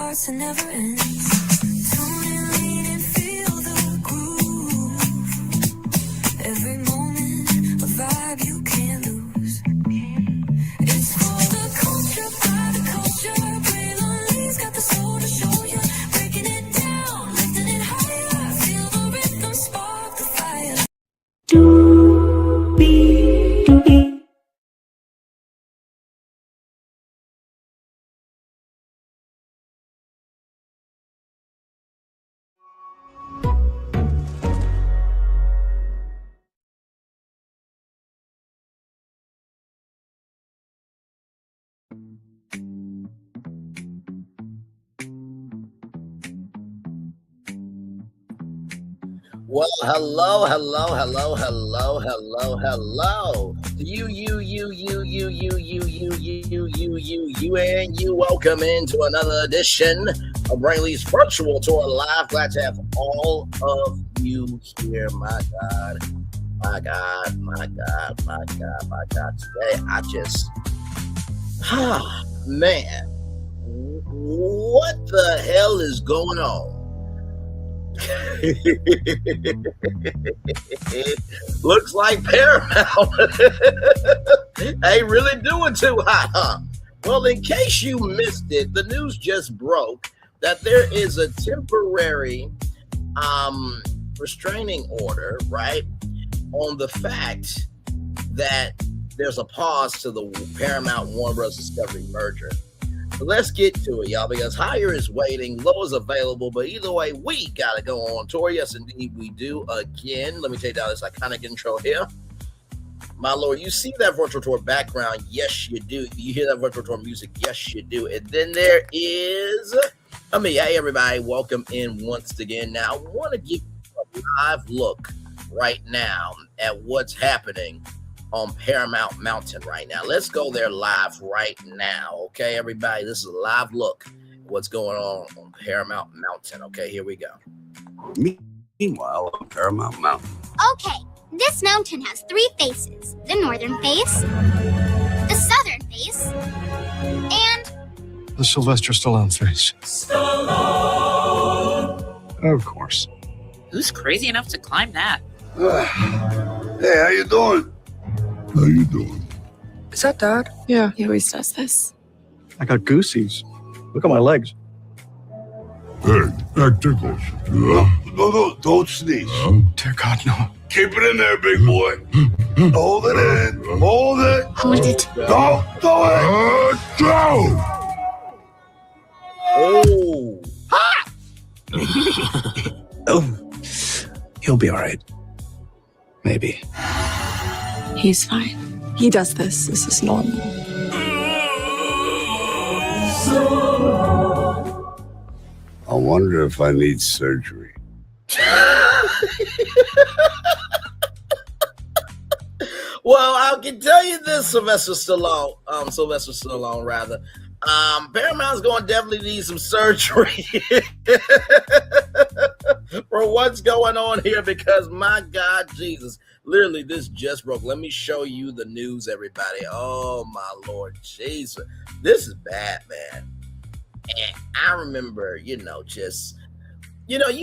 starts and never ends. Tune in, lean and feel the groove. Every moment, a vibe you can't lose. It's for the culture, by the culture. Braylon got the soul to show you. Breaking it down, lifting it higher. Feel the rhythm, spark the fire. Well, hello to you, and you. Welcome into another edition of Brainley's Virtual Tour Live. Glad to have all of you here. My God. Today, man, what the hell is going on? Looks like Paramount ain't really doing too hot, huh? Well, in case you missed it, the news just broke that there is a temporary restraining order, right, on the fact that there's a pause to the Paramount Warner Bros. Discovery merger. So let's get to it, y'all, because higher is waiting, low is available, but either way, we got to go on tour. Yes, indeed, we do. Again, let me take down this iconic intro here. My Lord, you see that virtual tour background? Yes, you do. You hear that virtual tour music? Yes, you do. And then there is, hey, everybody, welcome in once again. Now, I want to give you a live look right now at what's happening on Paramount Mountain right now. Let's go there live right now. Okay, everybody, this is a live look at what's going on Paramount Mountain. Okay, here we go. Meanwhile, on Paramount Mountain. Okay, this mountain has three faces. The northern face, the southern face, and the Sylvester Stallone face. Of course. Who's crazy enough to climb that? Hey, how you doing? How you doing? Is that Dad? Yeah, he always does this. I got goosies. Look at my legs. Hey, that tickles. No, don't sneeze. Dear God, no. Keep it in there, big boy. Hold it in. Hold it. Hold it. Don't do it. Go. Oh. Oh, he'll be all right. Maybe. He's fine. He does this. This is normal. I wonder if I need surgery. Well, I can tell you this, Sylvester Stallone, Paramount's going to definitely need some surgery for what's going on here, because my God, Jesus, literally this just broke. Let me show you the news, everybody. Oh my Lord Jesus, this is bad, man. And I remember, you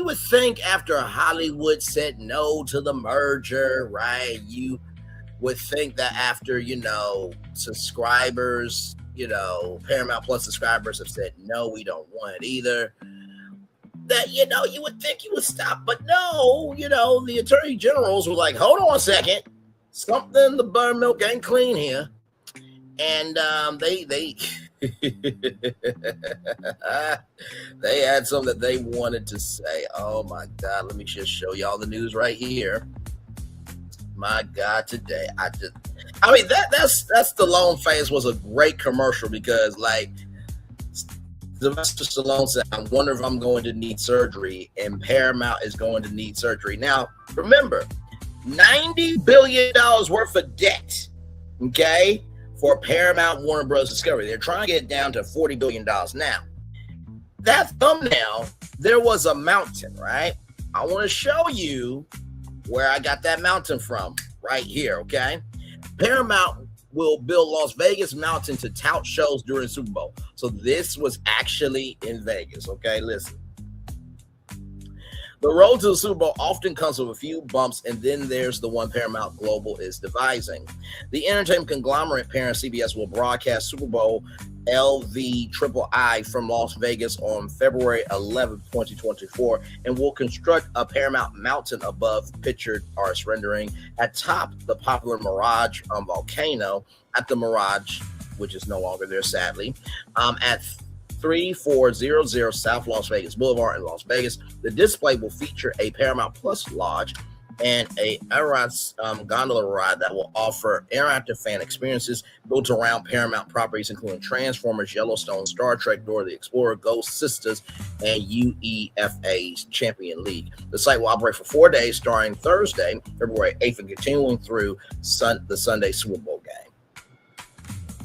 would think after Hollywood said no to the merger, right? You would think that after, subscribers, Paramount Plus subscribers have said, no, we don't want it either, that, you would think you would stop. But no, the attorney generals were like, hold on a second. Something, the buttermilk ain't clean here. And they they had something that they wanted to say. Oh my God, let me just show y'all the news right here. My God, today that's Stallone face was a great commercial, because Sylvester Stallone said, I wonder if I'm going to need surgery, and Paramount is going to need surgery. Now, remember, $90 billion worth of debt, okay, for Paramount Warner Bros. Discovery. They're trying to get it down to $40 billion. Now, that thumbnail, there was a mountain, right? I want to show you where I got that mountain from right here, okay? Paramount will build Las Vegas Mountain to tout shows during Super Bowl. So this was actually in Vegas. Okay, listen. The road to the Super Bowl often comes with a few bumps, and then there's the one Paramount Global is devising. The entertainment conglomerate parent CBS will broadcast Super Bowl LVIII from Las Vegas on February 11, 2024, and will construct a Paramount Mountain above pictured artist rendering atop the popular Mirage volcano at the Mirage, which is no longer there, sadly, at 3400 South Las Vegas Boulevard in Las Vegas. The display will feature a Paramount Plus lodge and a Eras gondola ride that will offer interactive fan experiences built around Paramount properties, including Transformers, Yellowstone, Star Trek, Dora the Explorer, Ghost Sisters, and UEFA's Champion League. The site will operate for 4 days, starting Thursday, February 8th, and continuing through the Sunday Super Bowl game.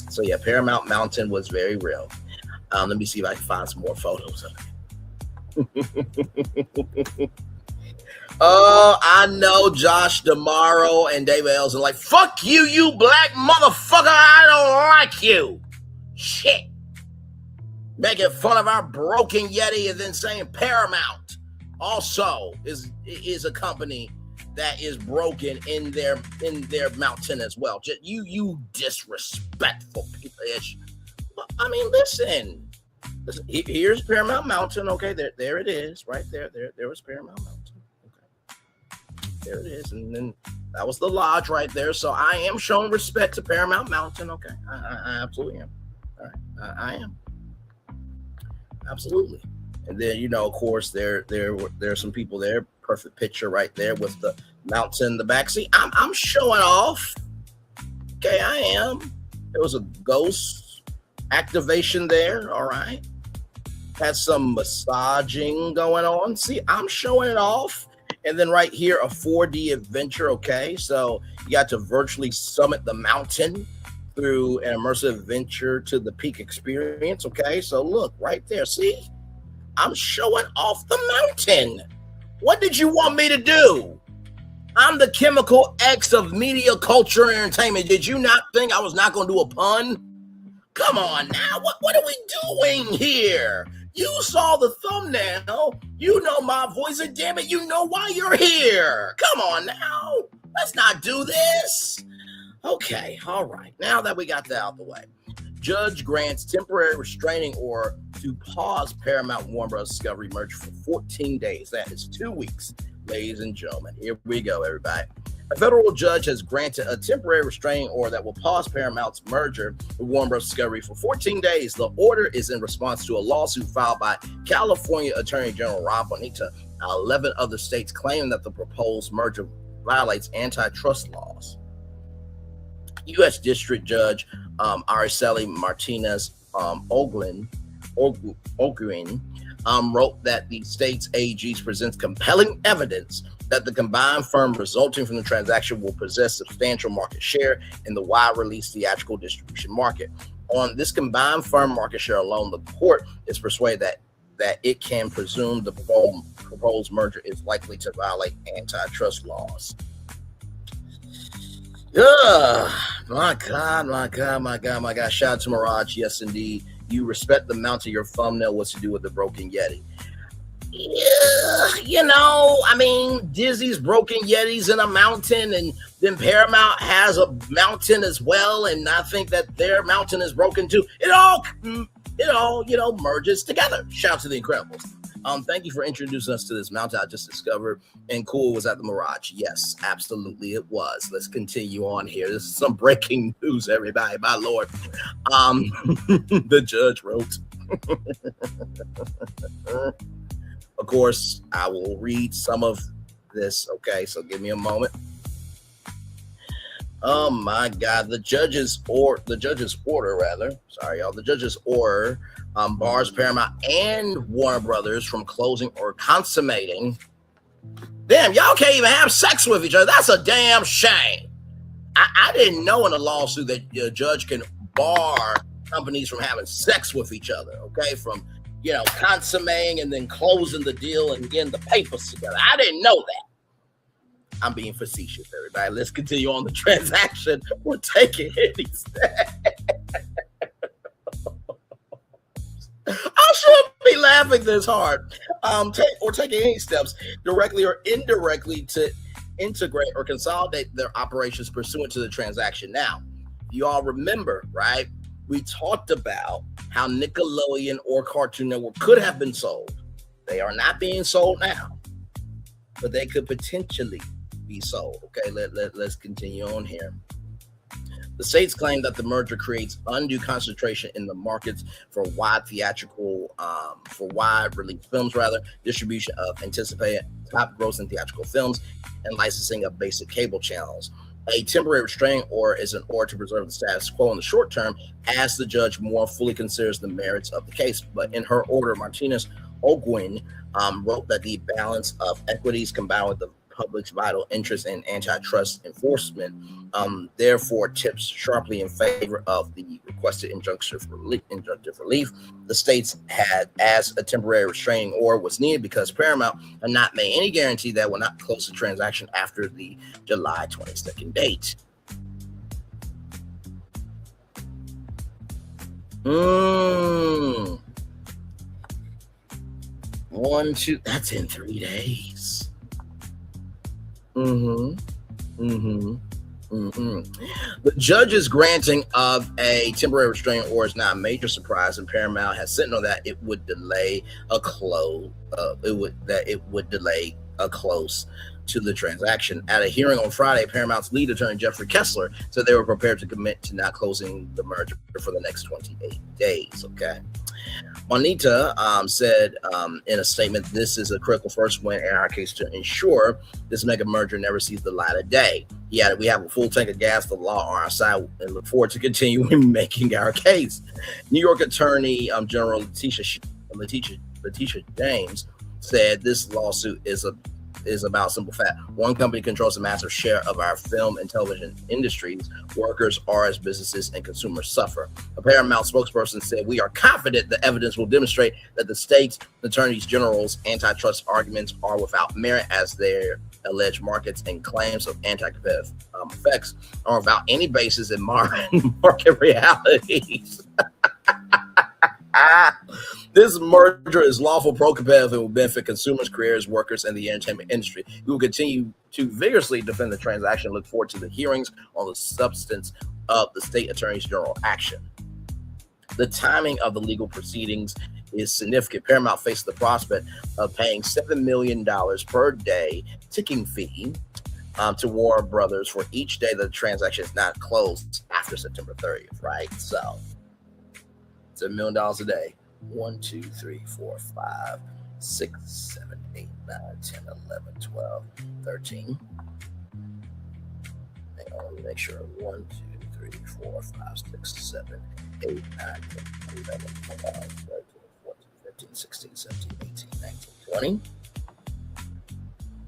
So yeah, Paramount Mountain was very real. Let me see if I can find some more photos of it. I know Josh DeMauro and David Ells are like, fuck you, you black motherfucker. I don't like you. Shit. Making fun of our broken Yeti and then saying Paramount also is a company that is broken in their mountain as well. Just you disrespectful people. I mean, listen, here's Paramount Mountain. Okay, there it is, right there. There was Paramount Mountain. Okay, there it is, and then that was the lodge right there. So I am showing respect to Paramount Mountain. Okay, I absolutely am. All right, I am absolutely. And then of course, there's some people there. Perfect picture right there with the mountain in the backseat. I'm showing off. Okay, I am. There was a ghost activation there. All right, had some massaging going on. See, I'm showing it off. And then right here, a 4D adventure. Okay, so you got to virtually summit the mountain through an immersive adventure to the peak experience. Okay, so look right there. See, I'm showing off the mountain. What did you want me to do? I'm the chemical X of media, culture, and entertainment. Did you not think I was not going to do a pun? Come on now, what are we doing here? You saw the thumbnail. You know my voice, and damn it, you know why you're here. Come on now, let's not do this. Okay, all right. Now that we got that out of the way, judge grants temporary restraining order to pause Paramount Warner Bros. Discovery merger for 14 days. That is 2 weeks, ladies and gentlemen. Here we go, everybody. A federal judge has granted a temporary restraining order that will pause Paramount's merger with Warner Bros. Discovery for 14 days. The order is in response to a lawsuit filed by California Attorney General Rob Bonita and 11 other states claiming that the proposed merger violates antitrust laws. U.S. District Judge Araceli Martinez Ogwin wrote that the state's AGs presents compelling evidence that the combined firm resulting from the transaction will possess substantial market share in the wide-release theatrical distribution market. On this combined firm market share alone, the court is persuaded that it can presume the proposed merger is likely to violate antitrust laws. My God. Shout out to Mirage. Yes, indeed. You respect the mountain. Your thumbnail was to do with the broken Yeti. Yeah, I mean, Disney's broken Yetis in a mountain, and then Paramount has a mountain as well, and I think that their mountain is broken too. It all merges together. Shout out to the Incredibles. Thank you for introducing us to this mountain I just discovered. And cool was at the Mirage. Yes, absolutely it was. Let's continue on here. This is some breaking news, everybody. My Lord. The judge wrote. Of course, I will read some of this. Okay, so give me a moment. Oh my God, the judge's order. Sorry, y'all. The judge's order bars Paramount and Warner Brothers from closing or consummating. Damn, y'all can't even have sex with each other. That's a damn shame. I didn't know in a lawsuit that a judge can bar companies from having sex with each other. Okay, from consummating and then closing the deal and getting the papers together. I didn't know that. I'm being facetious, everybody. Let's continue on the transaction. We're taking any steps. I shouldn't be laughing this hard. Taking any steps directly or indirectly to integrate or consolidate their operations pursuant to the transaction. Now, you all remember, right? We talked about how Nickelodeon or Cartoon Network could have been sold. They are not being sold now, but they could potentially be sold. Okay, let's continue on here. The states claim that the merger creates undue concentration in the markets for wide release films, distribution of anticipated top grossing theatrical films, and licensing of basic cable channels. A temporary restraining order is an order to preserve the status quo in the short term as the judge more fully considers the merits of the case. But in her order, Martinez Ogwin wrote that the balance of equities combined with the public's vital interest in antitrust enforcement therefore tips sharply in favor of the requested injunctive relief. The states had as a temporary restraining order was needed because Paramount had not made any guarantee that will not close the transaction after the July 22nd date. That's in 3 days. The judge's granting of a temporary restraining order is not a major surprise, and Paramount has signaled that it would delay a close. It would delay a close to the transaction. At a hearing on Friday, Paramount's lead attorney Jeffrey Kessler said they were prepared to commit to not closing the merger for the next 28 days. Okay. Juanita said in a statement, "This is a critical first win in our case to ensure this mega merger never sees the light of day." He added, "We have a full tank of gas, the law on our side, and look forward to continuing making our case." New York Attorney General Letitia James said this lawsuit is about simple fact. One company controls a massive share of our film and television industries. Workers, artists, businesses, and consumers suffer. A Paramount spokesperson said, "We are confident the evidence will demonstrate that the state's attorneys general's antitrust arguments are without merit as their alleged markets and claims of anti-competitive effects are without any basis in market realities." This merger is lawful, pro-competitive, and will benefit consumers, creators, workers, and the entertainment industry. We will continue to vigorously defend the transaction and look forward to the hearings on the substance of the state attorney's general action. The timing of the legal proceedings is significant. Paramount faced the prospect of paying $7 million per day ticking fee to Warner Brothers for each day that the transaction is not closed after September 30th, right? So it's $1 million a day. 1, 2, 3, 4, 5, 6, 7, 8, 9, 10, 11, 12, 13. Hang on, let me make sure. 1, 2, 3, 4, 5, 6, 7, 8, 9, 10, 11, 12, 13, 14, 15, 16, 17, 18, 19, 20,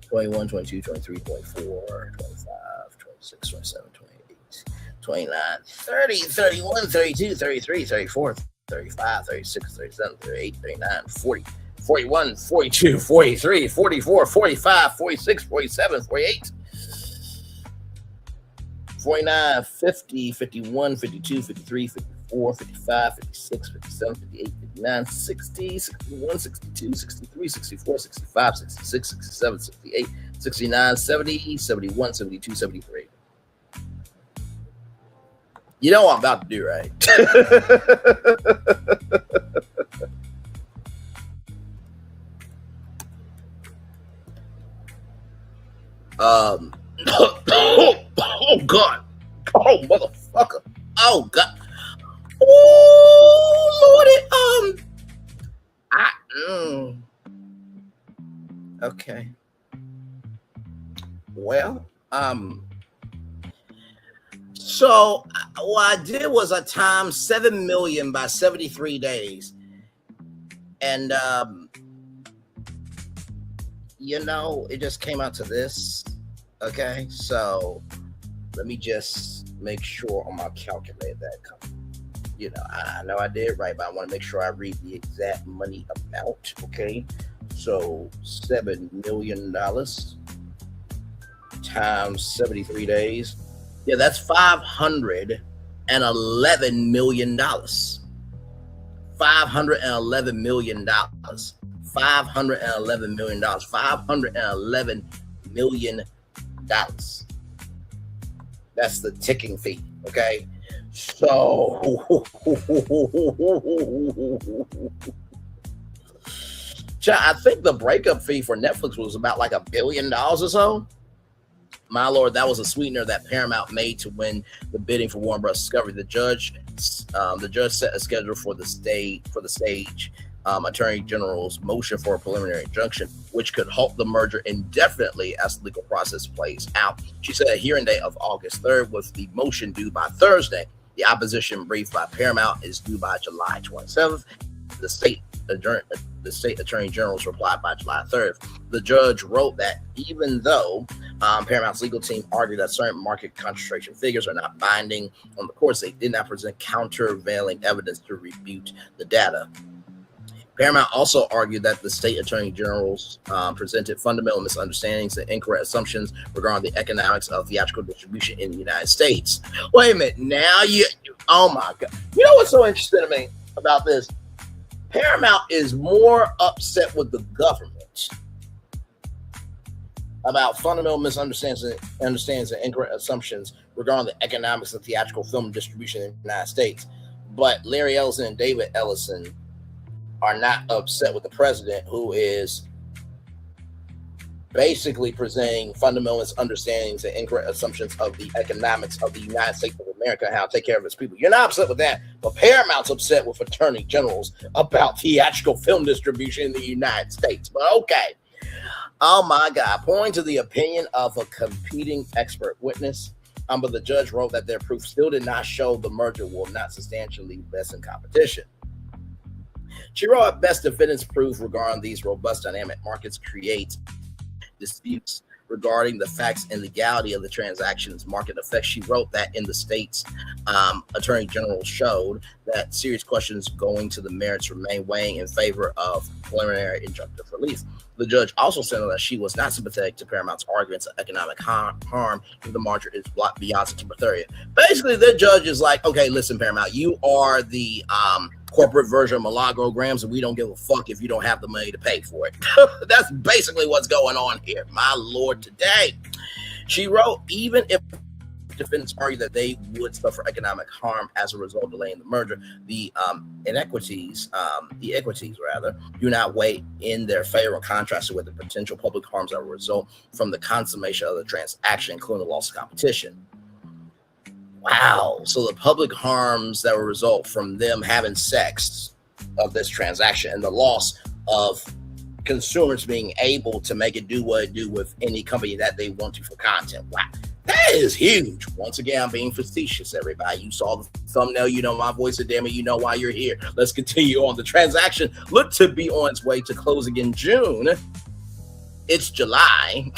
21, 22, 23, 24, 25, 26, 27, 28, 29, 30, 31, 32, 33, 34, 35, 36, 37, 38, 39, 40, 41, 42, 43, 44, 45, 46, 47, 48, 49, 50, 51, 52, 53, 54, 55, 56, 57, 58, 59, 60, 61, 62, 63, 64, 65, 66, 67, 68, 69, 70, 71, 72, 73. You know what I'm about to do, right? Oh God. Oh motherfucker. Oh God. Oh Lordy. Okay. Well, so what I did was I timed 7 million by 73 days. And it just came out to this. Okay, so let me just make sure on my calculator that comes. I know I did right, but I want to make sure I read the exact money amount. Okay, so $7 million times 73 days. Yeah, that's $511 million. $511 million. $511 million. $511 million. That's the ticking fee. Okay. So I think the breakup fee for Netflix was about like $1 billion or so. My lord, that was a sweetener that Paramount made to win the bidding for Warner Bros. Discovery. The judge set a schedule for the stage Attorney General's motion for a preliminary injunction, which could halt the merger indefinitely as the legal process plays out. She said a hearing date of August 3rd, with the motion due by Thursday. The opposition brief by Paramount is due by July 27th. The state attorney general's replied by July 3rd. The judge wrote that even though Paramount's legal team argued that certain market concentration figures are not binding on the courts, they did not present countervailing evidence to refute the data. Paramount also argued that the state attorney generals presented fundamental misunderstandings and incorrect assumptions regarding the economics of theatrical distribution in the United States. Wait a minute. Now oh my God. You know what's so interesting to me about this? Paramount is more upset with the government about fundamental misunderstandings and incorrect assumptions regarding the economics of theatrical film distribution in the United States. But Larry Ellison and David Ellison are not upset with the president, who is basically presenting fundamental misunderstandings and incorrect assumptions of the economics of the United States of America and how to take care of its people. You're not upset with that, but Paramount's upset with attorney generals about theatrical film distribution in the United States. But okay. Oh my God. Pointing to the opinion of a competing expert witness, but the judge wrote that their proof still did not show the merger will not substantially lessen competition. She wrote, at best, defendants' proof regarding these robust dynamic markets creates disputes regarding the facts and legality of the transaction's market effects. She wrote that in the state's attorney general showed that serious questions going to the merits remain weighing in favor of preliminary injunctive relief. The judge also said that she was not sympathetic to Paramount's arguments of economic harm if the merger is beyond September 30th. Basically, the judge is like, okay, listen, Paramount, you are the corporate version of Milagro-grams, and we don't give a fuck if you don't have the money to pay for it. That's basically what's going on here. My lord, today. She wrote, even if defendants argue that they would suffer economic harm as a result of delaying the merger, the equities do not weigh in their favor in contrast with the potential public harms that will result from the consummation of the transaction, including the loss of competition. Wow. So the public harms that will result from them having sex of this transaction and the loss of consumers being able to make it do what it do with any company that they want to for content. Wow. That is huge. Once again, I'm being facetious, everybody. You saw the thumbnail. You know my voice, and damn it, you know why you're here. Let's continue on. The transaction looked to be on its way to closing in June. It's July.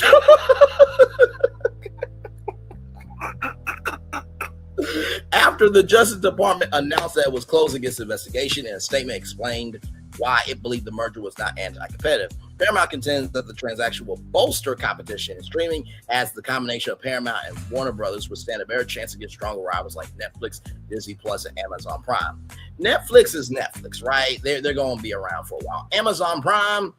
After the Justice Department announced that it was closing its investigation, and a statement explained why it believed the merger was not anti-competitive. Paramount contends that the transaction will bolster competition in streaming, as the combination of Paramount and Warner Brothers would stand a better chance against stronger rivals like Netflix, Disney Plus, and Amazon Prime. Netflix is Netflix, right? They're going to be around for a while. Amazon Prime,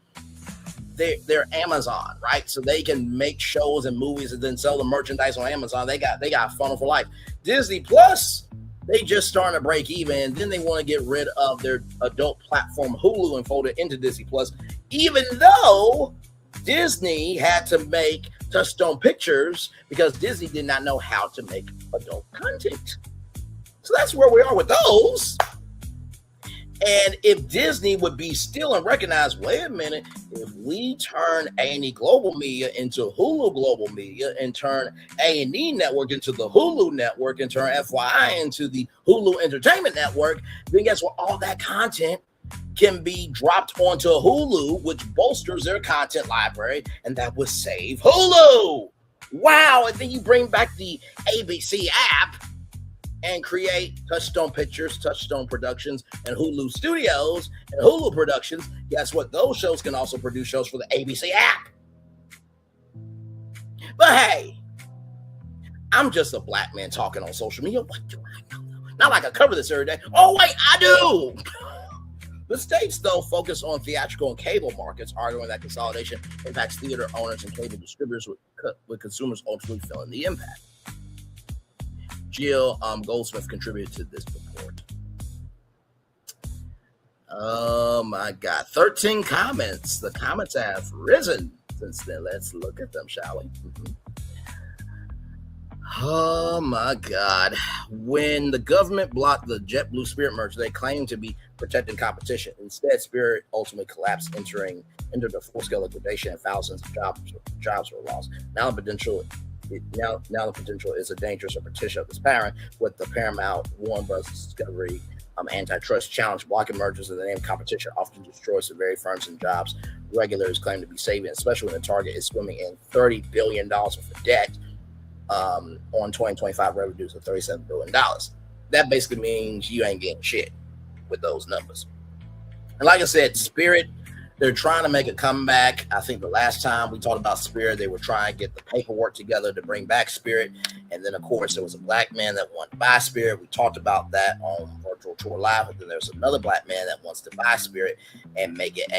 they're Amazon, right? So they can make shows and movies and then sell the merchandise on Amazon. They got a funnel for life. Disney Plus, they just starting to break even, and then they want to get rid of their adult platform Hulu and fold it into Disney Plus, even though Disney had to make Touchstone Pictures because Disney did not know how to make adult content. So that's where we are with those. And if Disney would be still and recognize, wait a minute, if we turn A&E Global Media into Hulu Global Media and turn A&E Network into the Hulu Network and turn FYI into the Hulu Entertainment Network, then guess what? All that content can be dropped onto Hulu, which bolsters their content library, and that would save Hulu. Wow. And then you bring back the ABC app and create Touchstone Pictures, Touchstone Productions, and Hulu Studios, and Hulu Productions. Guess what? Those shows can also produce shows for the ABC app. But hey, I'm just a black man talking on social media. What do I know? Not like I cover this every day. Oh, wait, I do. The states, though, focus on theatrical and cable markets, arguing that consolidation impacts theater owners and cable distributors, with consumers ultimately feeling the impact. Jill Goldsmith contributed to this report. Oh, my God. 13 comments. The comments have risen since then. Let's look at them, shall we? Oh, my God. When the government blocked the JetBlue Spirit merger, they claimed to be protecting competition. Instead, Spirit ultimately collapsed, entered a full-scale liquidation, and thousands of jobs were lost. Now the potential is a dangerous repetition of this pattern, with the Paramount Warner Bros. Discovery antitrust challenge blocking mergers in the name of competition often destroys the very firms and jobs regulators claim to be saving, especially when the target is swimming in $30 billion worth of debt on 2025 revenues of $37 billion. That basically means you ain't getting shit with those numbers. And like I said, Spirit, they're trying to make a comeback. I think the last time we talked about Spirit, they were trying to get the paperwork together to bring back Spirit. And then, of course, there was a black man that wanted to buy Spirit. We talked about that on Virtual Tour Live. And then there's another black man that wants to buy Spirit and make it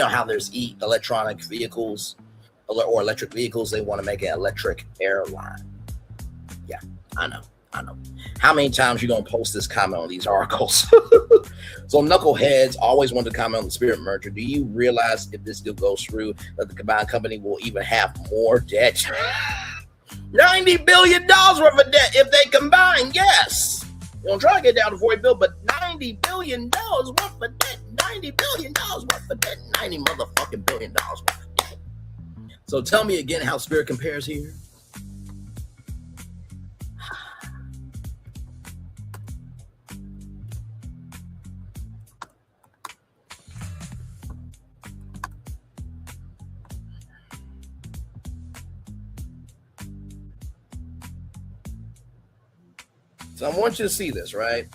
how there's electronic vehicles or electric vehicles. They want to make an electric airline. Yeah, I know. How many times you gonna post this comment on these articles? So knuckleheads always want to comment on the Spirit merger. Do you realize if this deal goes through that the combined company will even have more debt? $90 billion worth of debt if they combine, yes. You're gonna try to get down to $40 billion, but $90 billion worth of debt, $90 billion worth of debt, $90 motherfucking billion worth of debt. So tell me again how Spirit compares here. So I want you to see this, right?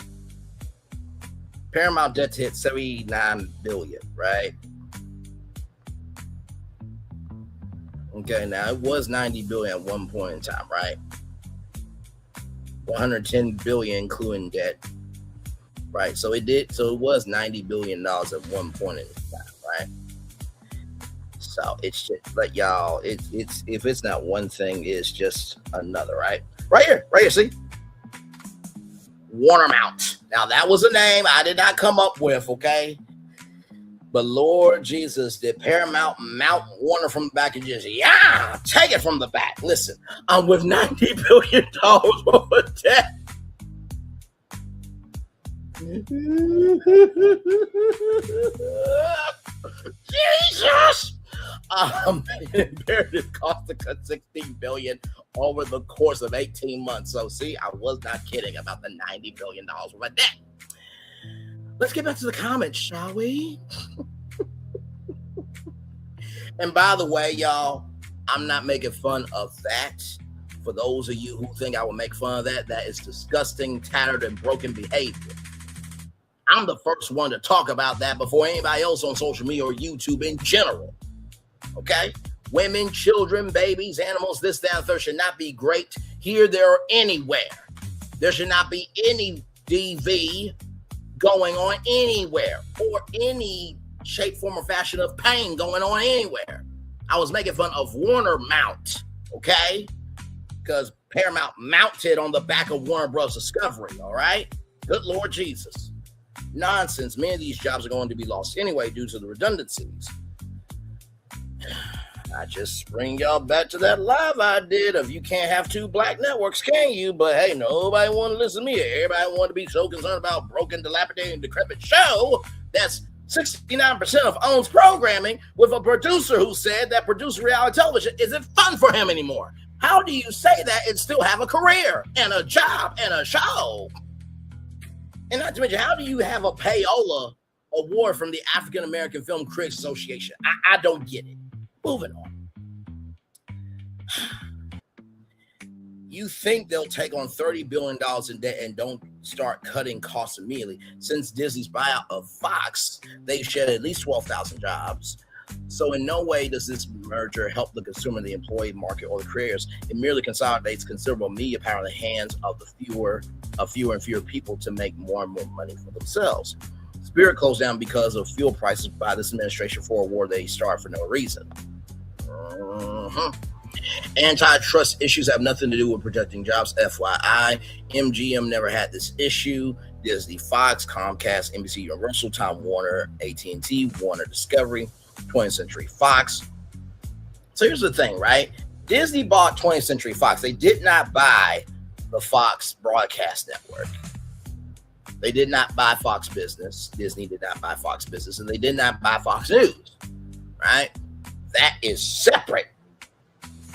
Paramount debt hit $79 billion, right? Okay, now it was $90 billion at one point in time, right? $110 billion including debt, right? So it was $90 billion at one point in time, right? So it's just, but y'all, it's if it's not one thing, it's just another, right? Right here, see? Warnermount. Now that was a name I did not come up with, okay? But Lord Jesus, did Paramount mount Warner from the back and just, take it from the back. Listen, I'm with $90 billion worth of debt. Jesus! Imperative cost to cut $16 billion over the course of 18 months. So see, I was not kidding about the $90 billion worth of debt. Let's get back to the comments, shall we? And by the way, y'all, I'm not making fun of that. For those of you who think I will make fun of that, that is disgusting, tattered, and broken behavior. I'm the first one to talk about that before anybody else on social media or YouTube in general. Okay? Women, children, babies, animals, this, that, and third should not be great here, there, or anywhere. There should not be any DV going on anywhere or any shape, form, or fashion of pain going on anywhere. I was making fun of Warner Mount, okay? Because Paramount mounted on the back of Warner Bros. Discovery, all right? Good Lord Jesus. Nonsense. Many of these jobs are going to be lost anyway due to the redundancies. I just bring y'all back to that live I did of you can't have two black networks, can you? But hey, nobody want to listen to me. Everybody want to be so concerned about broken, dilapidated, and decrepit show that's 69% of owns programming with a producer who said that producing reality television isn't fun for him anymore. How do you say that and still have a career and a job and a show? And not to mention, how do you have a payola award from the African American Film Critics Association? I don't get it. Moving on. You think they'll take on $30 billion in debt and don't start cutting costs immediately? Since Disney's buyout of Fox, they've shed at least 12,000 jobs. So in no way does this merger help the consumer, the employee market, or the creators. It merely consolidates considerable media power in the hands of the fewer and fewer people to make more and more money for themselves. Spirit closed down because of fuel prices by this administration for a war they started for no reason. Antitrust issues have nothing to do with protecting jobs. FYI, MGM never had this issue. Disney, Fox, Comcast, NBC, Universal, Time Warner, AT&T, Warner Discovery, 20th Century Fox. So here's the thing, right? Disney bought 20th Century Fox. They did not buy the Fox broadcast network. They did not buy Fox Business. Disney did not buy Fox Business, and they did not buy Fox News, right? That is separate.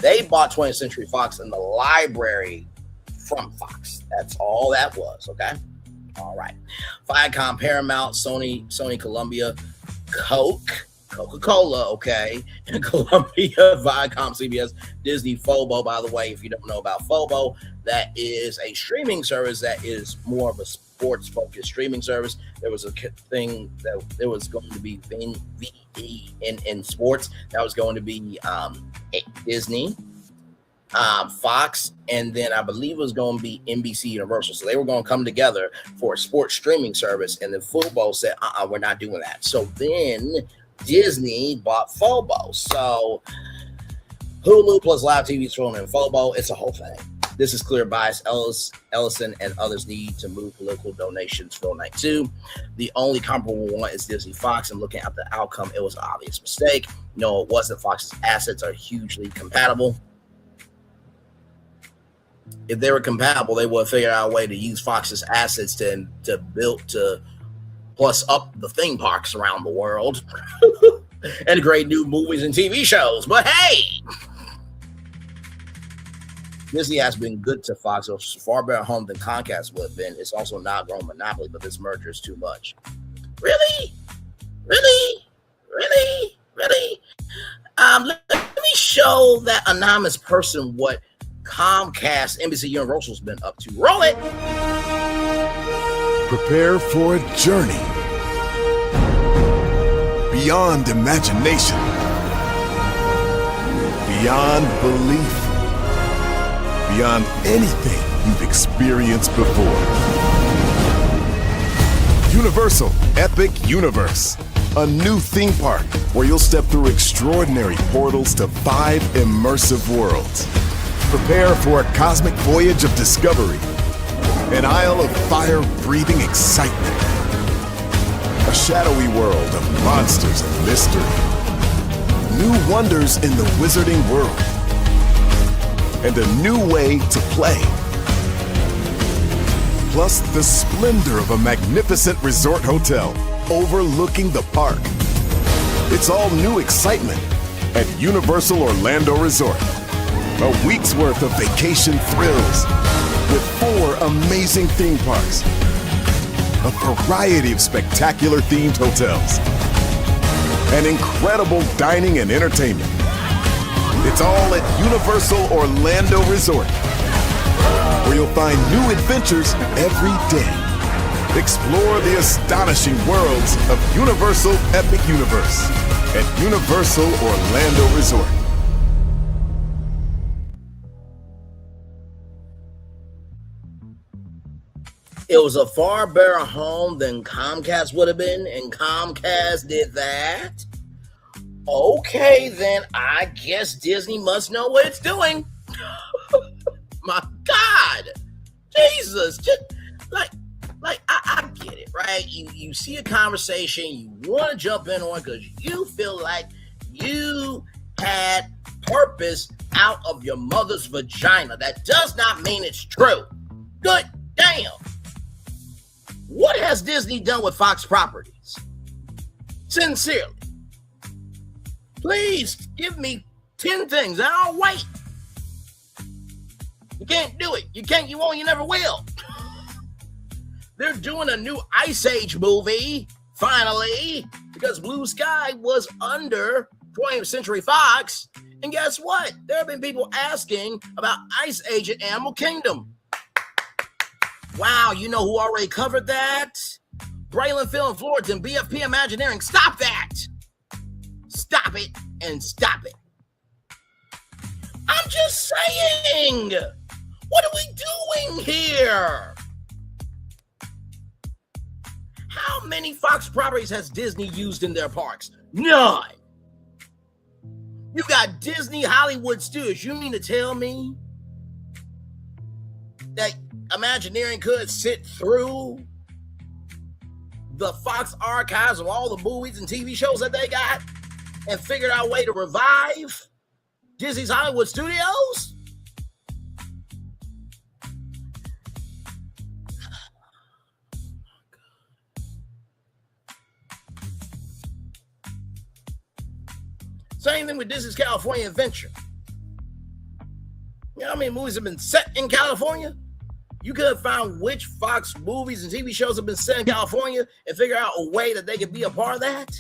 They bought 20th Century Fox in the library from Fox. That's all that was, okay? All right. Viacom, Paramount, Sony, Columbia, Coca-Cola, okay? Columbia, Viacom, CBS, Disney, Fobo. By the way, if you don't know about Fobo, that is a streaming service that is more of a sports-focused streaming service. There was a thing that there was going to be VE in sports. That was going to be Disney, Fox, and then I believe it was going to be NBC Universal. So they were going to come together for a sports streaming service, and then Fubo said, we're not doing that. So then Disney bought Fobo. So Hulu plus live TV is thrown in Fobo. It's a whole thing. This is clear bias. Ellison and others need to move political donations for night 2. The only comparable one is Disney Fox, and looking at the outcome, it was an obvious mistake. No, it wasn't. Fox's assets are hugely compatible. If they were compatible, they would have figured out a way to use Fox's assets to plus up the theme parks around the world and create new movies and TV shows. But hey, Disney has been good to Fox. It's far better home than Comcast would have been. It's also not a grown monopoly, but this merger is too much. Really? Let me show that anonymous person what Comcast, NBC Universal's been up to. Roll it. Prepare for a journey beyond imagination, beyond belief, beyond anything you've experienced before. Universal Epic Universe, a new theme park where you'll step through extraordinary portals to 5 immersive worlds. Prepare for a cosmic voyage of discovery, an isle of fire-breathing excitement, a shadowy world of monsters and mystery, new wonders in the wizarding world, and a new way to play. Plus the splendor of a magnificent resort hotel overlooking the park. It's all new excitement at Universal Orlando Resort. A week's worth of vacation thrills with 4 amazing theme parks, a variety of spectacular themed hotels, and incredible dining and entertainment. It's all at Universal Orlando Resort, where you'll find new adventures every day. Explore the astonishing worlds of Universal Epic Universe at Universal Orlando Resort. It was a far better home than Comcast would have been, and Comcast did that. Okay, then I guess Disney must know what it's doing. My God, Jesus, just I get it, right? You see a conversation, you want to jump in on because you feel like you had purpose out of your mother's vagina. That does not mean it's true. Good damn. What has Disney done with Fox properties? Sincerely. Please give me 10 things and I'll wait. You can't do it. You can't, you won't, you never will. They're doing a new Ice Age movie, finally, because Blue Sky was under 20th Century Fox. And guess what? There have been people asking about Ice Age at Animal Kingdom. Wow, you know who already covered that? Braylon Phil and Florence and BFP Imagineering. Stop that. Stop it and stop it. I'm just saying, what are we doing here? How many Fox properties has Disney used in their parks? None. You got Disney Hollywood Studios. You mean to tell me that Imagineering could sit through the Fox archives of all the movies and TV shows that they got and figured out a way to revive Disney's Hollywood Studios? Same thing with Disney's California Adventure. You know how many movies have been set in California? You could have found which Fox movies and TV shows have been set in California and figure out a way that they could be a part of that.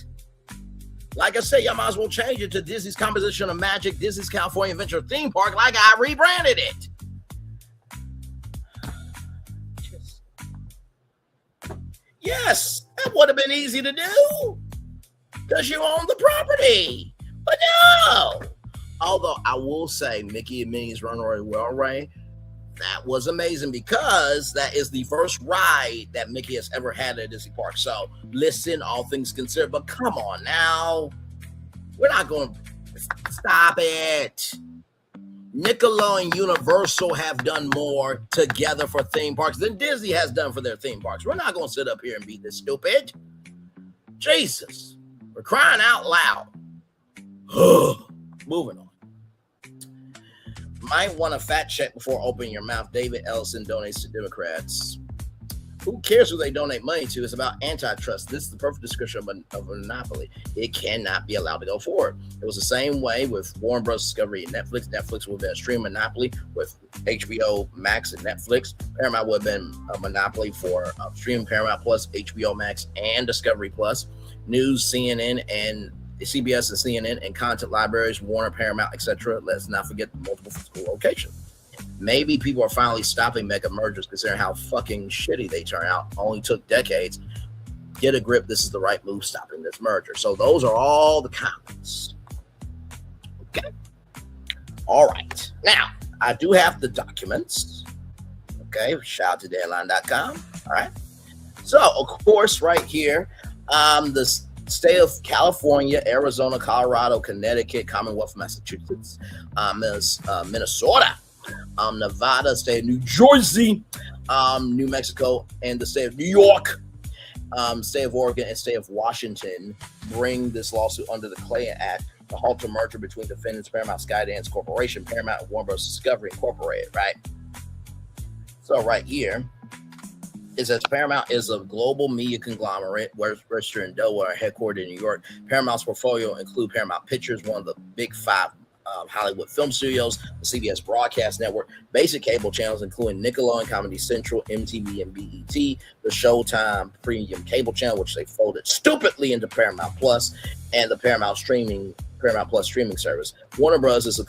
Like I said, y'all might as well change it to Disney's Composition of Magic, Disney's California Adventure Theme Park, like I rebranded it. Yes, that would have been easy to do because you own the property. But no. Although I will say Mickey and Minnie's Runaway Railway, that was amazing because that is the first ride that Mickey has ever had at Disney Park. So listen, all things considered, but come on now. We're not going to stop it. Nickelodeon and Universal have done more together for theme parks than Disney has done for their theme parks. We're not going to sit up here and be this stupid. Jesus, we're crying out loud. Moving on. Might want to fact check before opening your mouth. David Ellison donates to Democrats. Who cares who they donate money to? It's about antitrust. This is the perfect description of a monopoly. It cannot be allowed to go forward. It was the same way with Warner Bros. Discovery and Netflix. Netflix would have been a stream monopoly with HBO Max and Netflix. Paramount would have been a monopoly for stream Paramount Plus, HBO Max, and Discovery Plus. News, CNN, and CBS and CNN, and content libraries, Warner, Paramount, etc. Let's not forget the multiple physical locations. Maybe people are finally stopping mega mergers considering how fucking shitty they turn out. Only took decades. Get a grip. This is the right move, stopping this merger. So those are all the comments. Okay. All right. Now, I do have the documents. Okay. Shout out to deadline.com. All right. So, of course, right here, the state of California, Arizona, Colorado, Connecticut, Commonwealth of Massachusetts, Minnesota, Nevada, state of New Jersey, New Mexico, and the state of New York, state of Oregon, and state of Washington bring this lawsuit under the Clayton Act to halt the merger between defendants Paramount Skydance Corporation, Paramount, and Warner Bros. Discovery Incorporated, right? So right here, it says Paramount is a global media conglomerate registered in Delaware, headquartered in New York. Paramount's portfolio include Paramount Pictures, one of the big five Hollywood film studios, the CBS broadcast network, basic cable channels, including Nickelodeon, Comedy Central, MTV, and BET, the Showtime premium cable channel, which they folded stupidly into Paramount Plus, and the Paramount Plus streaming service. Warner Bros. is a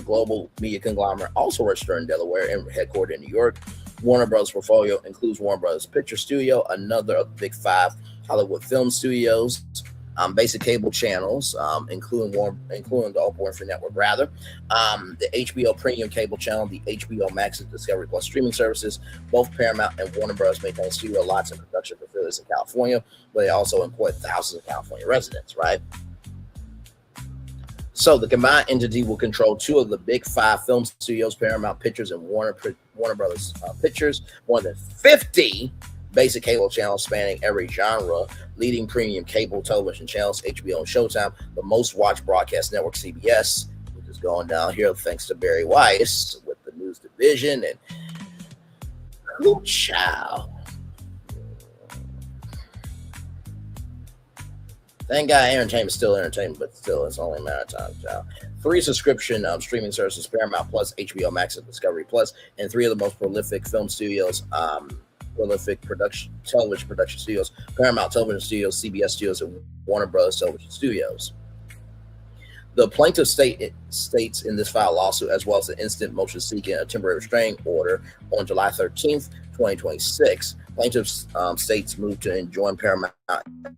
global media conglomerate, also registered in Delaware and headquartered in New York. Warner Bros. Portfolio includes Warner Bros. Picture Studio, another of the big five Hollywood film studios, basic cable channels, including the Oprah Winfrey Network, the HBO Premium cable channel, the HBO Max and Discovery Plus streaming services. Both Paramount and Warner Bros. Maintain studio lots and production facilities in California, but they also employ thousands of California residents, right? So the combined entity will control two of the big five film studios, Paramount Pictures and Warner Brothers Pictures, more than 50 basic cable channels spanning every genre, leading premium cable television channels, HBO and Showtime, the most watched broadcast network, CBS, which is going down here thanks to Barry Weiss with the news division, and whoo child. Thank God entertainment's still entertainment, but still, it's only a matter of time, child. 3 subscription streaming services, Paramount Plus, HBO Max, and Discovery Plus, and 3 of the most prolific film studios, television production studios, Paramount Television Studios, CBS Studios, and Warner Bros. Television Studios. The plaintiff states in this filed lawsuit, as well as the instant motion seeking a temporary restraining order on July 13th, 2026, Plaintiffs states moved to enjoin Paramount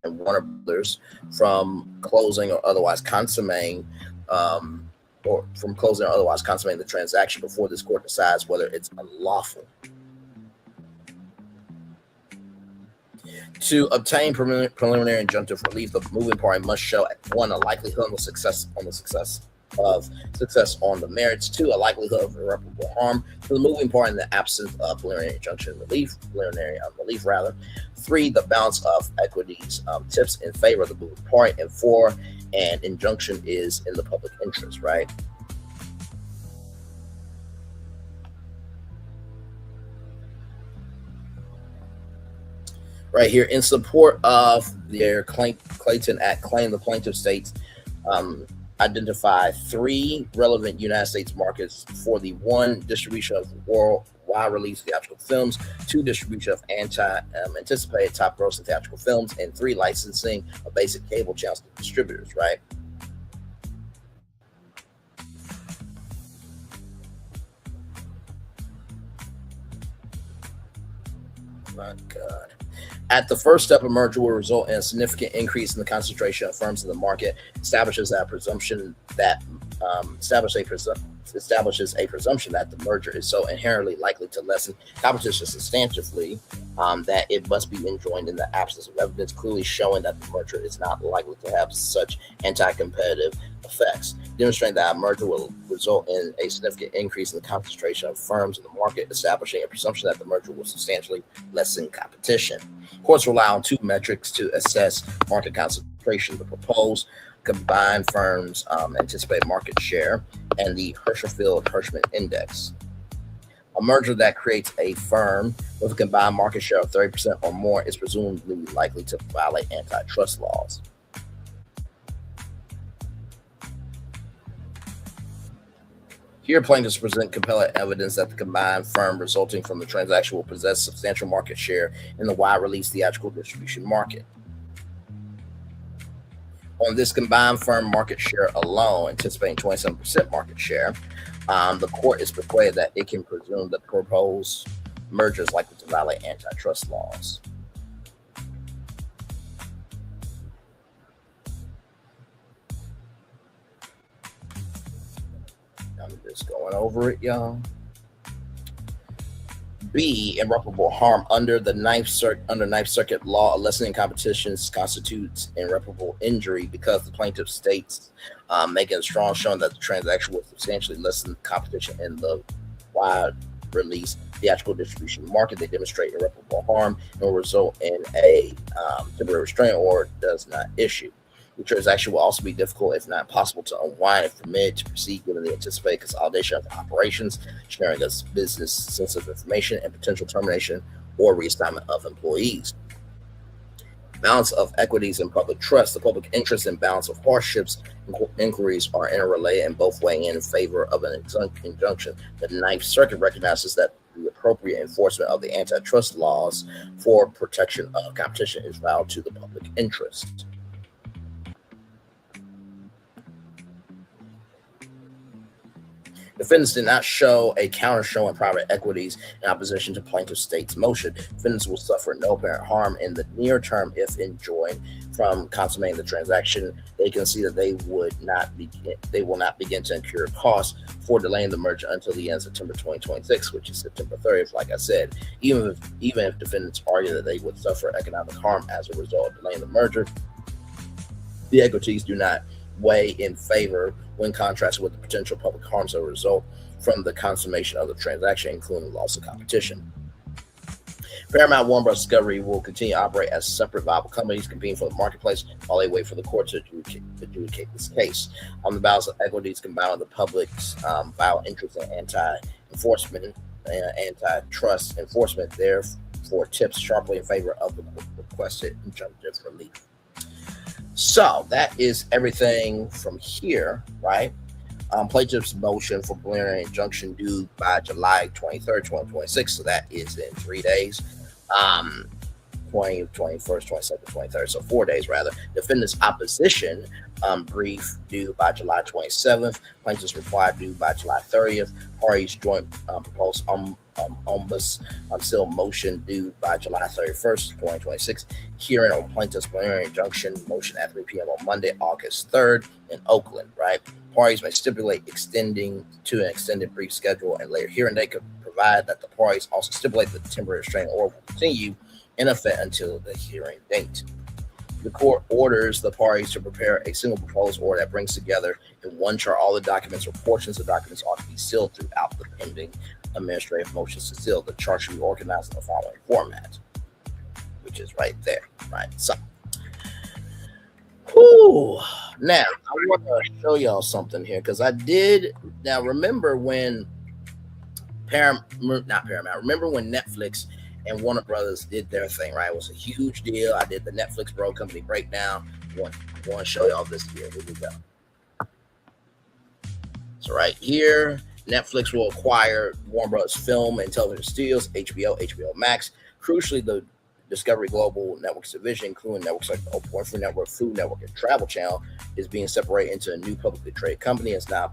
and Warner Brothers from closing or otherwise consummating the transaction before this court decides whether it's unlawful. To obtain preliminary injunctive relief, the moving party must show, one, a likelihood of success on the merits, two, a likelihood of irreparable harm to the moving party in the absence of preliminary relief, three, the balance of equities tips in favor of the moving party, and four, an injunction is in the public interest, right? Right here, in support of their Clayton Act claim, the plaintiff states identify three relevant United States markets for the one, distribution of worldwide release theatrical films, two, distribution of anticipated top grossing theatrical films, and three, licensing of basic cable channels to distributors, right? My God. At the first step, a merger will result in a significant increase in the concentration of firms in the market, establishes a presumption that the merger is so inherently likely to lessen competition substantively that it must be enjoined in the absence of evidence clearly showing that the merger is not likely to have such anti-competitive effects, demonstrating that a merger will result in a significant increase in the concentration of firms in the market, establishing a presumption that the merger will substantially lessen competition. Courts rely on two metrics to assess market concentration: the proposed combined firms' anticipated market share and the Hirschfeld-Hirschman index. A merger that creates a firm with a combined market share of 30% or more is presumably likely to violate antitrust laws. Here, plaintiffs present compelling evidence that the combined firm resulting from the transaction will possess substantial market share in the wide-release theatrical distribution market. On this combined firm market share alone, anticipating 27% market share, the court is persuaded that it can presume that the proposed merger is likely to violate antitrust laws. I'm just going over it, y'all. B, irreparable harm. Under Ninth Circuit law, a lessening competition constitutes irreparable injury because the plaintiff states making a strong showing that the transaction will substantially lessen competition in the wide release theatrical distribution market. They demonstrate irreparable harm and will result in a temporary restraining order does not issue. The transaction will also be difficult, if not possible, to unwind if permitted to proceed given the anticipated consolidation of operations, sharing of business sensitive information, and potential termination or reassignment of employees. Balance of equities and public trust. The public interest and balance of hardships inquiries are interrelated and both weighing in favor of an injunction. The Ninth Circuit recognizes that the appropriate enforcement of the antitrust laws for protection of competition is vital to the public interest. Defendants did not show a counter showing private equities in opposition to plaintiff state's motion. Defendants will suffer no apparent harm in the near term if enjoined from consummating the transaction. They can see that they will not begin to incur costs for delaying the merger until the end of September 2026, which is September 30th. Like I said, even if defendants argue that they would suffer economic harm as a result of delaying the merger, the equities do not weigh in favor when contrasted with the potential public harms that result from the consummation of the transaction, including loss of competition. Paramount, Warner Bros. Discovery will continue to operate as separate viable companies competing for the marketplace while they wait for the court to adjudicate this case. On the balance of equities combined with the public's vital interest in anti-enforcement and antitrust enforcement, therefore tips sharply in favor of the requested injunctive relief. So that is everything from here, right? Plaintiff's motion for preliminary injunction due by July 23rd, 2026. So that is in 3 days. 20th, 21st, 22nd, 23rd, so 4 days rather. Defendant's opposition brief due by July 27th. Plaintiff's reply due by July 30th. Parties joint proposed omnibus still motion due by July 31st, 2026. Hearing on plaintiff's preliminary injunction motion at 3 p.m. on Monday, August 3rd in Oakland, right? Parties may stipulate extending to an extended brief schedule and later hearing they could provide that the parties also stipulate that the temporary restraining order will continue in effect until the hearing date. The court orders the parties to prepare a single proposed order that brings together in one chart all the documents or portions of documents ought to be sealed throughout the pending administrative motions to seal. The chart should be organized in the following format, which is right there, right? So, now I want to show y'all something here because I did. Now, remember when remember when Netflix and Warner Brothers did their thing, right? It was a huge deal. I did the Netflix Bro Company breakdown. I want to show y'all this here. Here we go. So right here, Netflix will acquire Warner Brothers Film and Television Studios, HBO, HBO Max. Crucially, the Discovery Global Networks division, including networks like the Open Free Network, Food Network, and Travel Channel, is being separated into a new publicly traded company. It's now a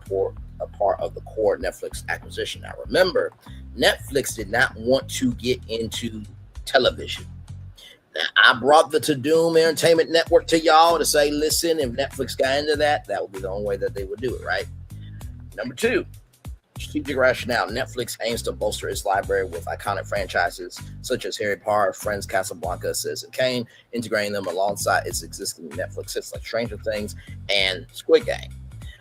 part of the core Netflix acquisition. Now, remember, Netflix did not want to get into television. Now, I brought the To Doom Entertainment Network to y'all to say, listen, if Netflix got into that, that would be the only way that they would do it, right? Number two, strategic rationale. Netflix aims to bolster its library with iconic franchises such as Harry Potter, Friends, Casablanca, Citizen Kane, integrating them alongside its existing Netflix hits like Stranger Things and Squid Game.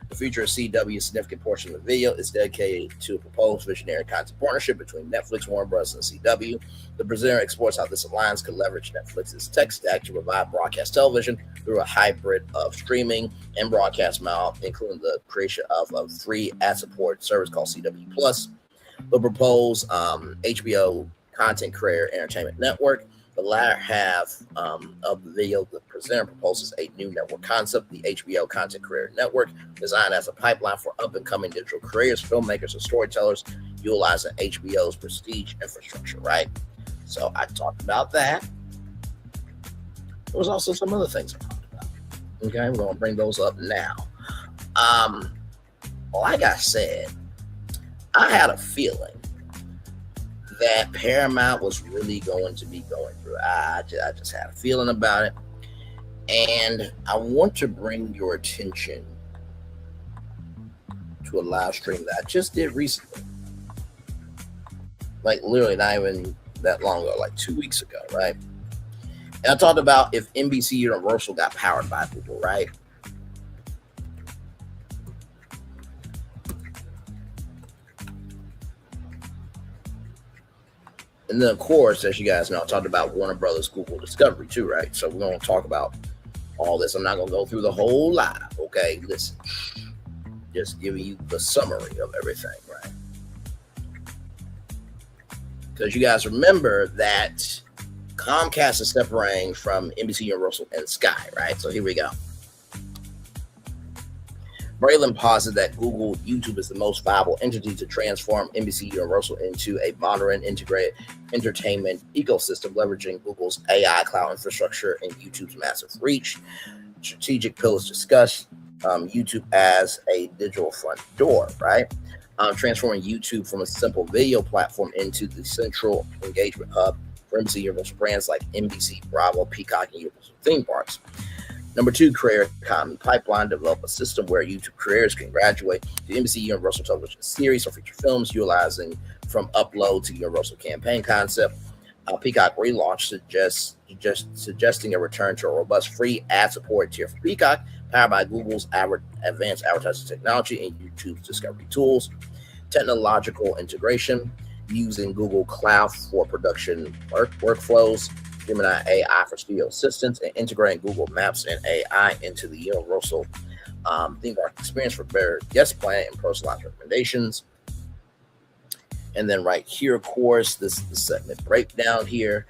The future of CW, a significant portion of the video, is dedicated to a proposed visionary content partnership between Netflix, Warner Bros., and CW. The presenter explores how this alliance could leverage Netflix's tech stack to provide broadcast television through a hybrid of streaming and broadcast model, including the creation of a free ad-supported service called CW Plus. The proposed HBO Content Creator Entertainment Network. The latter half of the video, the presenter proposes a new network concept, the HBO Content Creator Network, designed as a pipeline for up-and-coming digital creators, filmmakers, and storytellers, utilizing HBO's prestige infrastructure, right? So I talked about that. There was also some other things I talked about. Okay, we're going to bring those up now. Like I said, I had a feeling that Paramount was really going to be going through. I just had a feeling about it. And I want to bring your attention to a live stream that I just did recently. Like literally not even that long ago, like 2 weeks ago, right? And I talked about if NBC Universal got powered by Google, right? And then, of course, as you guys know, I talked about Warner Brothers Google Discovery too, right? So we're going to talk about all this. I'm not going to go through the whole live, okay? Listen, just giving you the summary of everything, right? Because you guys remember that Comcast is separating from NBC Universal and Sky, right? So here we go. Braylon posited that Google YouTube is the most viable entity to transform NBC Universal into a modern integrated entertainment ecosystem, leveraging Google's AI cloud infrastructure and YouTube's massive reach. Strategic pillars discussed YouTube as a digital front door, right? Transforming YouTube from a simple video platform into the central engagement hub for NBC Universal brands like NBC, Bravo, Peacock, and Universal theme parks. Number two, creator economy pipeline. Develop a system where YouTube creators can graduate to NBC Universal television series or feature films, utilizing from upload to Universal campaign concept. Peacock relaunch suggesting a return to a robust free ad-supported tier for Peacock, powered by Google's advanced advertising technology and YouTube's discovery tools. Technological integration using Google Cloud for production workflows. Gemini AI for studio assistants, and integrating Google Maps and AI into the Universal theme park experience for better guest plan and personalized recommendations. And then right here, of course, this is the segment breakdown here.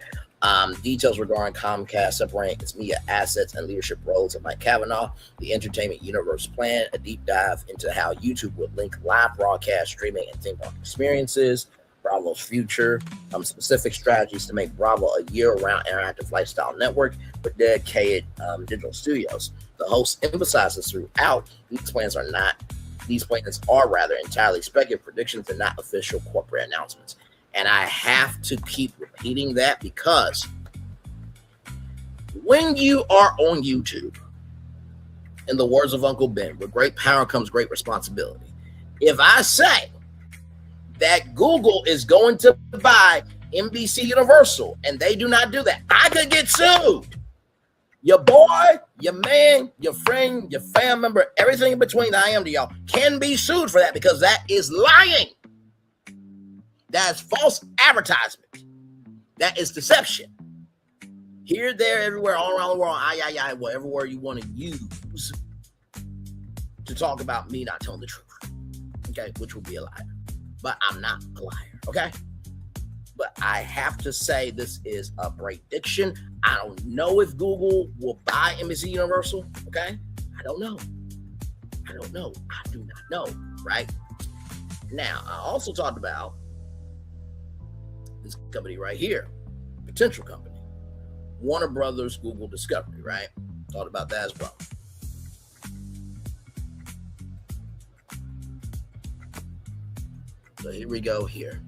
Details regarding Comcast separating its media assets and leadership roles of Mike Kavanaugh, the Entertainment Universe plan, a deep dive into how YouTube would link live broadcast, streaming, and theme park experiences. Bravo's future, specific strategies to make Bravo a year-round interactive lifestyle network with dedicated digital studios. The host emphasizes throughout these plans are rather entirely speculative predictions and not official corporate announcements. And I have to keep repeating that because when you are on YouTube, in the words of Uncle Ben, with great power comes great responsibility. If I say that Google is going to buy NBC Universal and they do not do that, I could get sued. Your boy, your man, your friend, your family member, everything in between, I am to y'all, can be sued for that because that is lying. That's false advertisement. That is deception. Here, there, everywhere, all around the world, whatever word you want to use to talk about me not telling the truth. Okay, which would be a liar. But I'm not a liar, okay? But I have to say this is a prediction. I don't know if Google will buy NBC Universal, okay? I don't know. I do not know, right? Now, I also talked about this company right here, potential company. Warner Brothers, Google Discovery, right? Thought about that as well. So here we go here.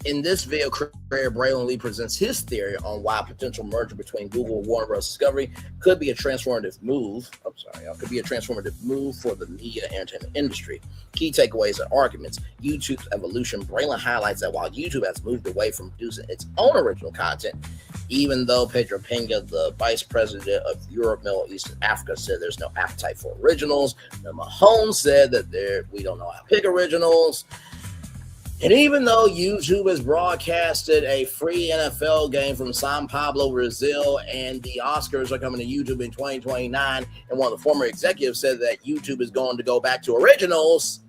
In this video, creator Braylon Lee presents his theory on why a potential merger between Google and Warner Bros. Discovery could be a transformative move. Could be a transformative move for the media and entertainment industry. Key takeaways and arguments. YouTube's evolution. Braylon highlights that while YouTube has moved away from producing its own original content, even though Pedro Pena, the vice president of Europe, Middle East, and Africa, said there's no appetite for originals. Mahone said that we don't know how to pick originals. And even though YouTube has broadcasted a free NFL game from Sao Paulo, Brazil, and the Oscars are coming to YouTube in 2029, and one of the former executives said that YouTube is going to go back to originals.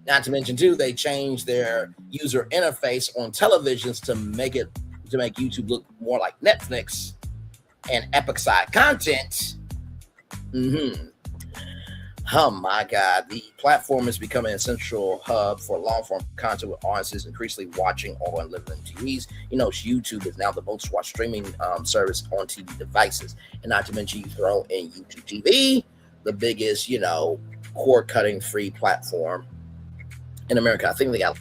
Not to mention, too, they changed their user interface on televisions to make YouTube look more like Netflix and epic side content. Oh my God, the platform is becoming an essential hub for long-form content with audiences increasingly watching all on living TVs. You know, YouTube is now the most watched streaming service on TV devices. And not to mention, you throw in YouTube TV, the biggest, cord-cutting free platform in America. I think they got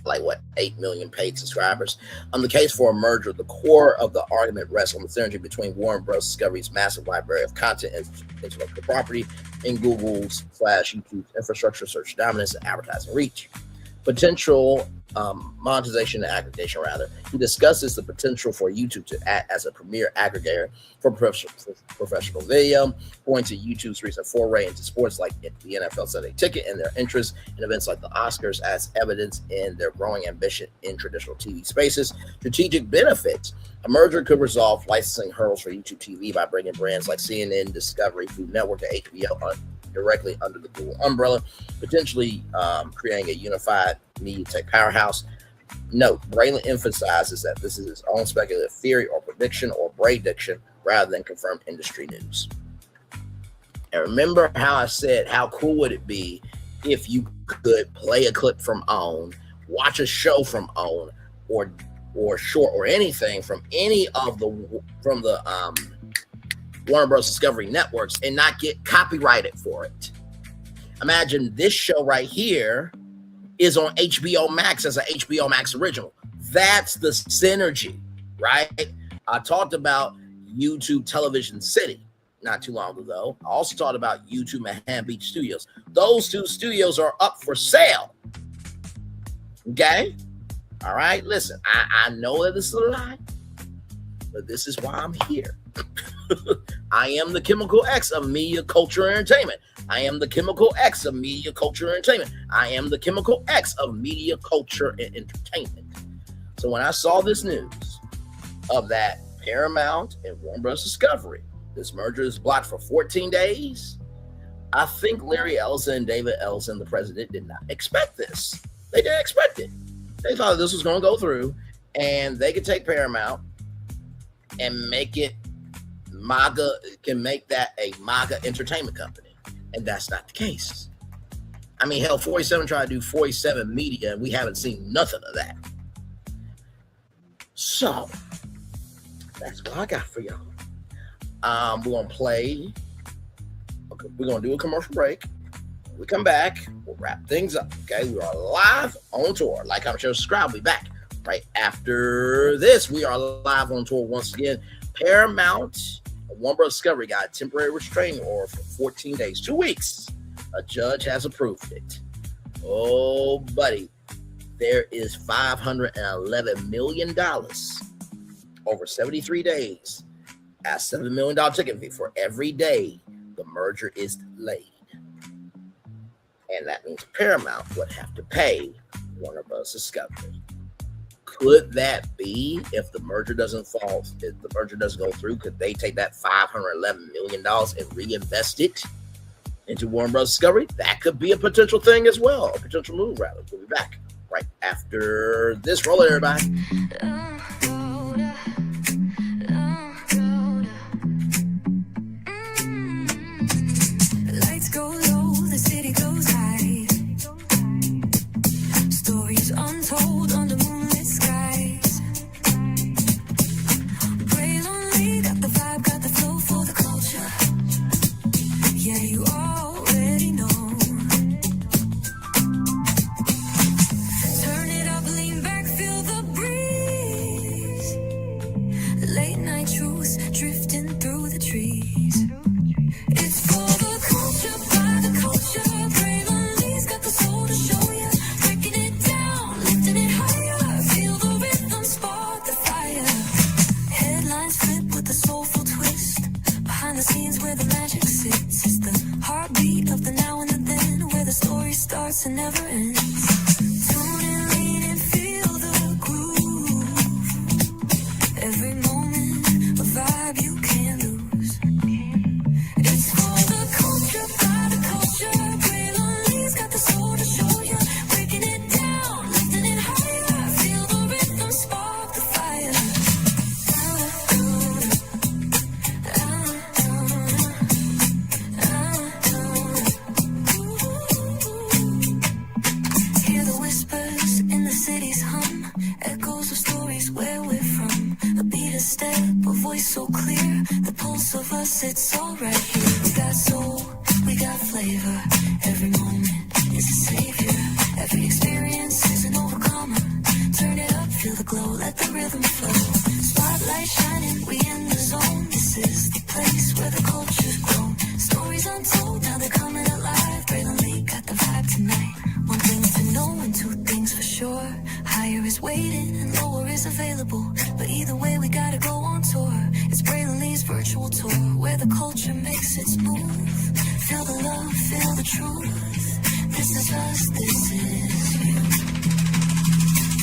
8 million paid subscribers. On the case for a merger, the core of the argument rests on the synergy between Warner Bros. Discovery's massive library of content and intellectual property and Google's/YouTube's infrastructure, search dominance, and advertising reach. Potential monetization and aggregation, rather. He discusses the potential for YouTube to act as a premier aggregator for professional video, pointing to YouTube's recent foray into sports like the NFL Sunday Ticket and their interest in events like the Oscars as evidence in their growing ambition in traditional TV spaces. Strategic benefits. A merger could resolve licensing hurdles for YouTube TV by bringing brands like CNN, Discovery, Food Network, and HBO directly under the Google umbrella, potentially creating a unified media tech powerhouse. Note, Braylon emphasizes that this is his own speculative theory or prediction or prediction rather than confirmed industry news. And remember how I said, how cool would it be if you could play a clip from OWN, watch a show from OWN, or short or anything from any of the Warner Bros. Discovery networks and not get copyrighted for it. Imagine this show right here is on HBO Max as an HBO Max original. That's the synergy, right? I talked about YouTube Television City not too long ago. I also talked about YouTube Manhattan Beach Studios. Those two studios are up for sale. Okay? All right, listen, I know that this is a lie, but this is why I'm here. I am the chemical X of media, culture, and entertainment. I am the chemical X of media, culture, and entertainment. I am the chemical X of media, culture, and entertainment. So when I saw this news of that Paramount and Warner Bros. Discovery, this merger is blocked for 14 days, I think Larry Ellison and David Ellison, the president, did not expect this. They didn't expect it. They thought this was going to go through and they could take Paramount and make it MAGA, can make that a MAGA entertainment company. And that's not the case. I mean, hell, 47 tried to do 47 media, and we haven't seen nothing of that. So, that's what I got for y'all. We're going to play. Okay, we're going to do a commercial break. When we come back, we'll wrap things up. Okay, we are live on tour. Like, comment, share, subscribe. We'll be back right after this. We are live on tour once again. Paramount, Warner Bros. Discovery got a temporary restraining order for 14 days, 2 weeks. A judge has approved it. Oh, buddy. There is $511 million over 73 days at $7 million ticket fee for every day the merger is delayed. And that means Paramount would have to pay Warner Bros. Discovery. Could that be, if the merger doesn't fall, if the merger doesn't go through, could they take that $511 million and reinvest it into Warner Bros. Discovery? That could be a potential thing as well, a potential move, rather. We'll be back right after this. Roll it, everybody. Lights go low, the city goes high. Stories untold under moonlit skies. Pray lonely, got the vibe, got the flow for the culture. Yeah, you already know. Turn it up, lean back, feel the breeze. Late night truths drifting through the trees. It's for the culture, by the culture. Pray lonely's got the soul to show ya. Breaking it down, lifting it higher. Feel the rhythm, spark the fire. Headlines flip with a soulful twist. Behind the scenes where the magic sits. It's the heartbeat of the now and the then, where the story starts and never ends. Tune in, lean and feel the groove. Every moment, a vibe you can't lose. It's for the culture, by the culture. Pray lonely's got the soul to show ya. Breaking it down, lifting it higher. Feel the rhythm, spark the fire. Hear the whispers in the city's hum. Echoes of stories where we're from. A beat, a step, a voice so clear. The pulse of us, it's all right here. We got soul, we got flavor. Every moment is a savior. Every experience is an overcomer. Turn it up, feel the glow, let the rhythm flow. Spotlight shining, we in the zone. This is the place where the culture's grown. Stories untold, now they're coming alive. Braylon Lee got the vibe tonight. One thing to know and two things for sure. Higher is waiting and lower is available. But either way, we gotta go on tour. It's Braylon Lee's virtual tour, where the culture makes its move. Feel the love, feel the truth. This is us, this is you.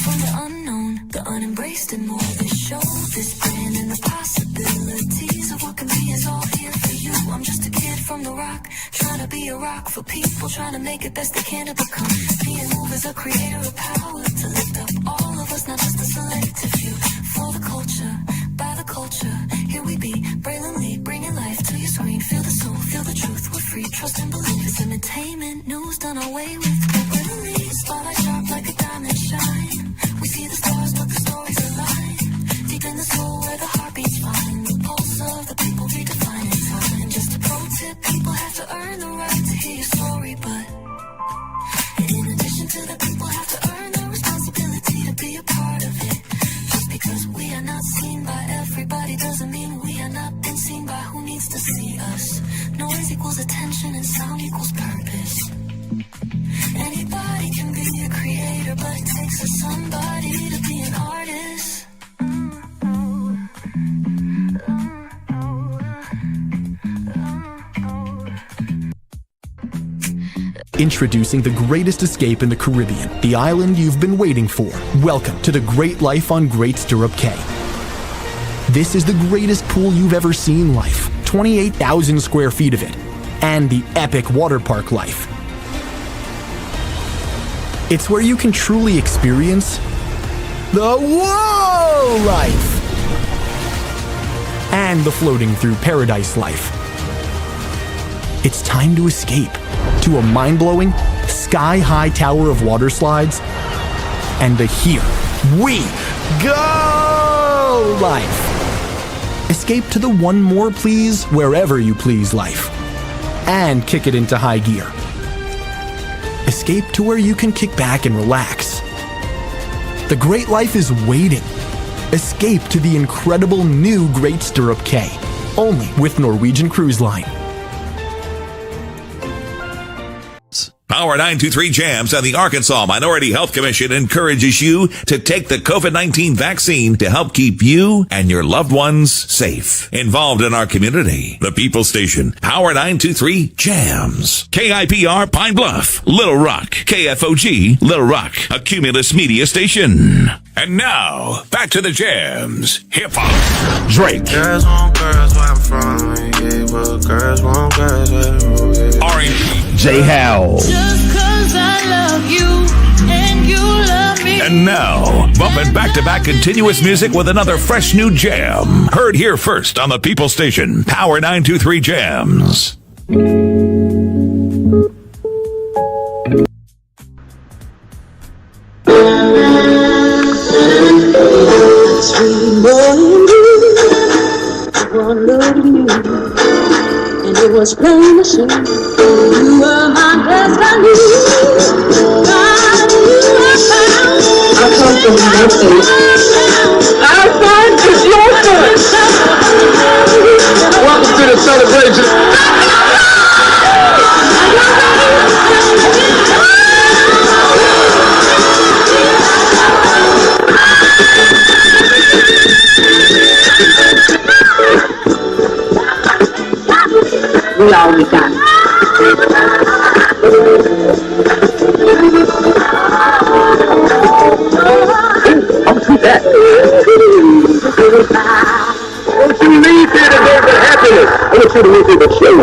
From the unknown, the unembraced and more. This show, this brand and the possibilities of what can be is all here for you. I'm just a kid from the rock, trying to be a rock for people, trying to make it best they can to become. Being move is a creator of power to lift up all of us, not just a selective few. For the culture, by the culture, here we be. Braylon Lee, bringing life to your screen. Feel the soul, feel the truth, we're free. Trust and believe it's entertainment, news done away with. Braylon Lee, spotlight sharp like a diamond shine. We see the stars, but the stories align. Deep in the soul where the heartbeats find. The pulse of the people redefining time. Just a pro tip, people have to earn the right to hear your story, but in addition to the people have to earn the responsibility to be a part of it. Just because we are not seen by everybody doesn't mean we are not been seen by who needs to see us. Noise equals attention and sound equals purpose. Anybody can be a creator, but it takes a somebody to be an artist. Introducing the greatest escape in the Caribbean, the island you've been waiting for. Welcome to the Great Life on Great Stirrup Cay. This is the greatest pool you've ever seen life, 28,000 square feet of it, and the epic water park life. It's where you can truly experience the whoa life and the floating through paradise life. It's time to escape to a mind-blowing, sky-high tower of water slides, and the Here We Go life. Escape to the One More Please Wherever You Please life, and kick it into high gear. Escape to where you can kick back and relax. The great life is waiting. Escape to the incredible new Great Stirrup K, only with Norwegian Cruise Line. Power 923 Jams and the Arkansas Minority Health Commission encourages you to take the COVID-19 vaccine to help keep you and your loved ones safe. Involved in our community, the People Station, Power 923 Jams. KIPR Pine Bluff, Little Rock, KFOG, Little Rock, a Cumulus Media Station. And now, back to the jams. Hip-hop. Drake. Girls want girls where I'm from. Yeah, well, girls want girls where I'm from. R&B. J. Howe. Just 'cause I love you and you love me. And now, bumping back-to-back continuous music with another fresh new jam. Heard here first on the People Station, Power 923 Jams. Sweet morning dew, one look at you, and it was plain to see you were my destiny. God, you were found. I come from nothing. Our son is your son. Welcome to the celebration. We all we got. I'll do that. Don't you leave here today with happiness. I want you to leave here with shame.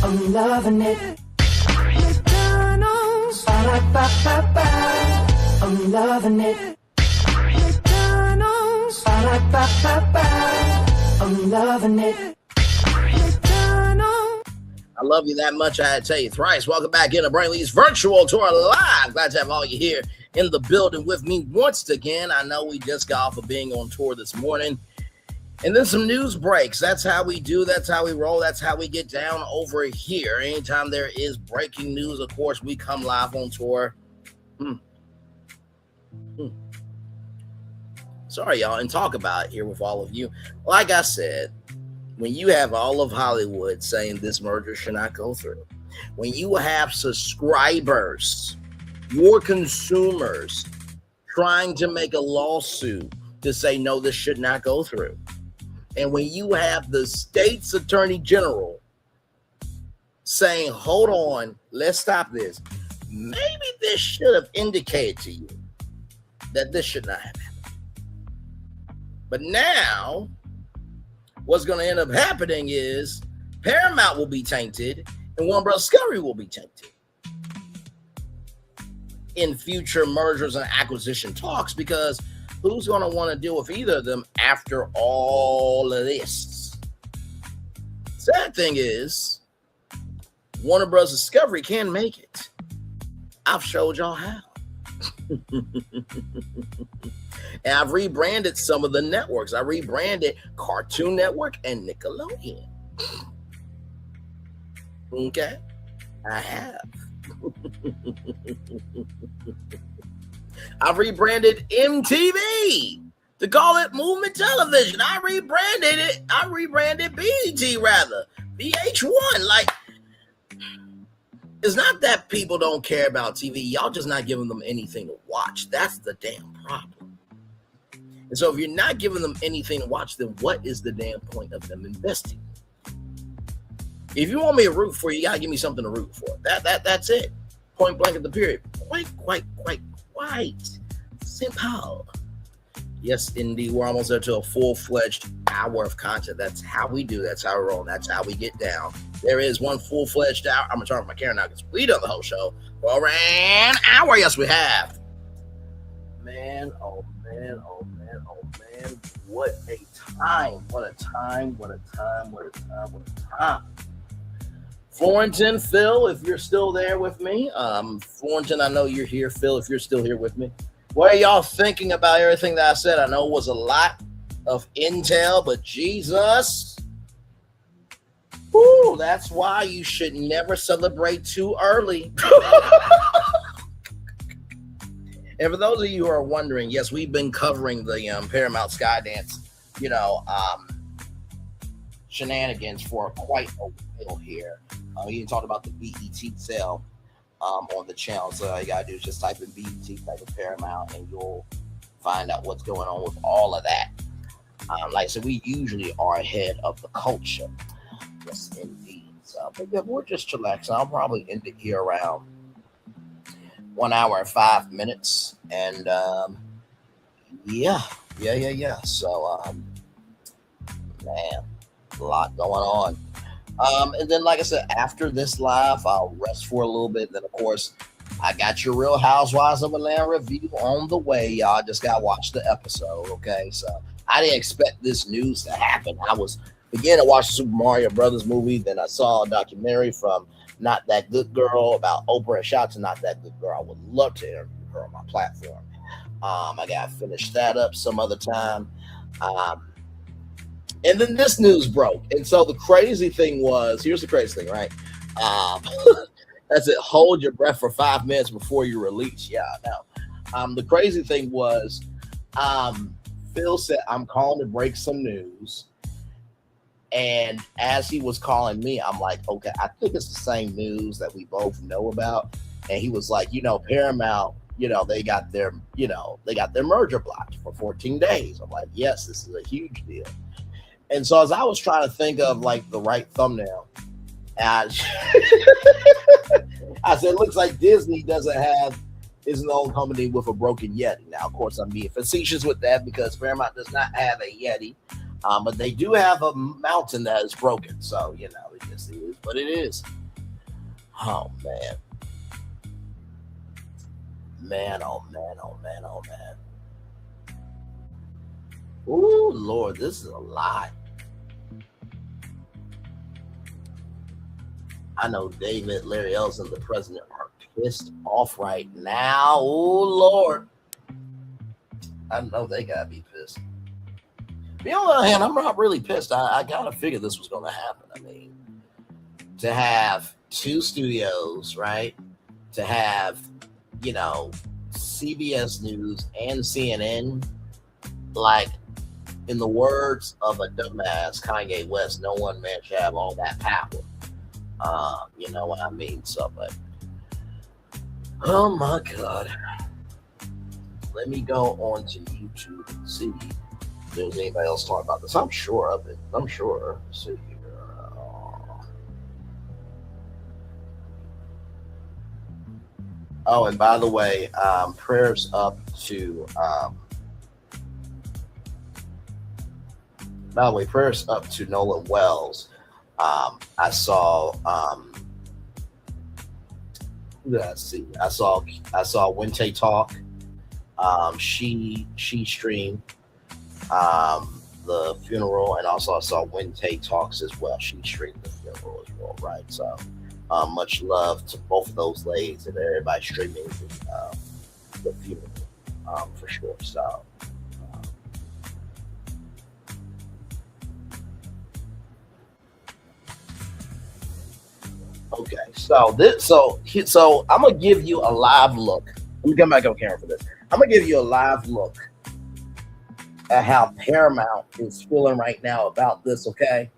I'm loving it. I'm loving it. I'm loving it. I love you that much, I had to tell you thrice. Welcome back into Brainley's virtual tour live. Glad to have all you here in the building with me once again. I know we just got off of being on tour this morning. And then some news breaks. That's how we do. That's how we roll. That's how we get down over here. Anytime there is breaking news, of course, we come live on tour. Sorry, y'all, and talk about it here with all of you. Like I said, when you have all of Hollywood saying this merger should not go through, when you have subscribers, your consumers trying to make a lawsuit to say, no, this should not go through, and when you have the state's attorney general saying, hold on, let's stop this, maybe this should have indicated to you that this should not happen. But now, what's going to end up happening is Paramount will be tainted and Warner Bros. Discovery will be tainted in future mergers and acquisition talks, because who's going to want to deal with either of them after all of this? Sad thing is, Warner Bros. Discovery can make it. I've showed y'all how. And I've rebranded some of the networks. I rebranded Cartoon Network and Nickelodeon. Okay, I have. I've rebranded MTV to call it Movement Television. I rebranded BET rather. VH1. Like, it's not that people don't care about TV. Y'all just not giving them anything to watch. That's the damn problem. And so if you're not giving them anything to watch, then what is the damn point of them investing? If you want me to root for you, you gotta give me something to root for. That's it. Point blank at the period. Quite simple. Yes, indeed. We're almost there to a full-fledged hour of content. That's how we do. That's how we roll. That's how we get down. There is one full-fledged hour. I'm gonna turn off my camera now because we done the whole show for an hour. Yes, we have. Man, oh man, oh man, oh man. What a time. What a time. What a time. What a time. What a time. Florentin, Phil, if you're still there with me. Florentin, I know you're here. Phil, if you're still here with me. What are y'all thinking about everything that I said? I know it was a lot of intel, but Jesus. Woo, that's why you should never celebrate too early. And for those of you who are wondering, yes, we've been covering the Paramount Skydance, shenanigans for quite a while here. You can talk about the BET sale on the channel. So all you gotta do is just type in BET, type in Paramount, and you'll find out what's going on with all of that. Like I said, we usually are ahead of the culture. Yes, indeed. So, but yeah, we're just chillaxing. I'll probably end it here around 1 hour and 5 minutes. And yeah. So man, a lot going on. And then, like I said, after this live, I'll rest for a little bit. Then, of course, I got your Real Housewives of Atlanta review on the way. Y'all just got to watch the episode, okay? So I didn't expect this news to happen. I was beginning to watch the Super Mario Brothers movie. Then I saw a documentary from Not That Good Girl about Oprah. And shout out to Not That Good Girl. I would love to interview her on my platform. I got to finish that up some other time. And then this news broke. And so the crazy thing was, here's the crazy thing, right? That's it. Hold your breath for 5 minutes before you release. Yeah, I know. The crazy thing was, Phil said, I'm calling to break some news. And as he was calling me, I'm like, okay, I think it's the same news that we both know about. And he was like, Paramount, they got their merger blocked for 14 days. I'm like, yes, this is a huge deal. And so as I was trying to think of like the right thumbnail, I said, it looks like Disney is an old company with a broken Yeti. Now, of course, I'm being facetious with that because Paramount does not have a Yeti, but they do have a mountain that is broken. So, it just is what it is. Oh, man. Man, oh, man, oh, man, oh, man. Oh, Lord, this is a lot. I know David, Larry Ellison, the president, are pissed off right now. Oh, Lord. I know they got to be pissed. But on the other hand, I'm not really pissed. I got to figure this was going to happen. I mean, to have two studios, right? To have, CBS News and CNN, like, in the words of a dumbass Kanye West, no one man should have all that power. You know what I mean? So, but oh my God. Let me go on to YouTube and see if there's anybody else talking about this. I'm sure of it. I'm sure. Let's see here. Oh, and by the way, prayers up to Nolan Wells. I saw let's see. I saw Wente talk. She streamed the funeral, and also I saw Wente talks as well. She streamed the funeral as well, right? So much love to both of those ladies and everybody streaming the funeral for sure. So okay, so I'm gonna give you a live look. Let me come back on camera for this. I'm gonna give you a live look at how Paramount is feeling right now about this. Okay,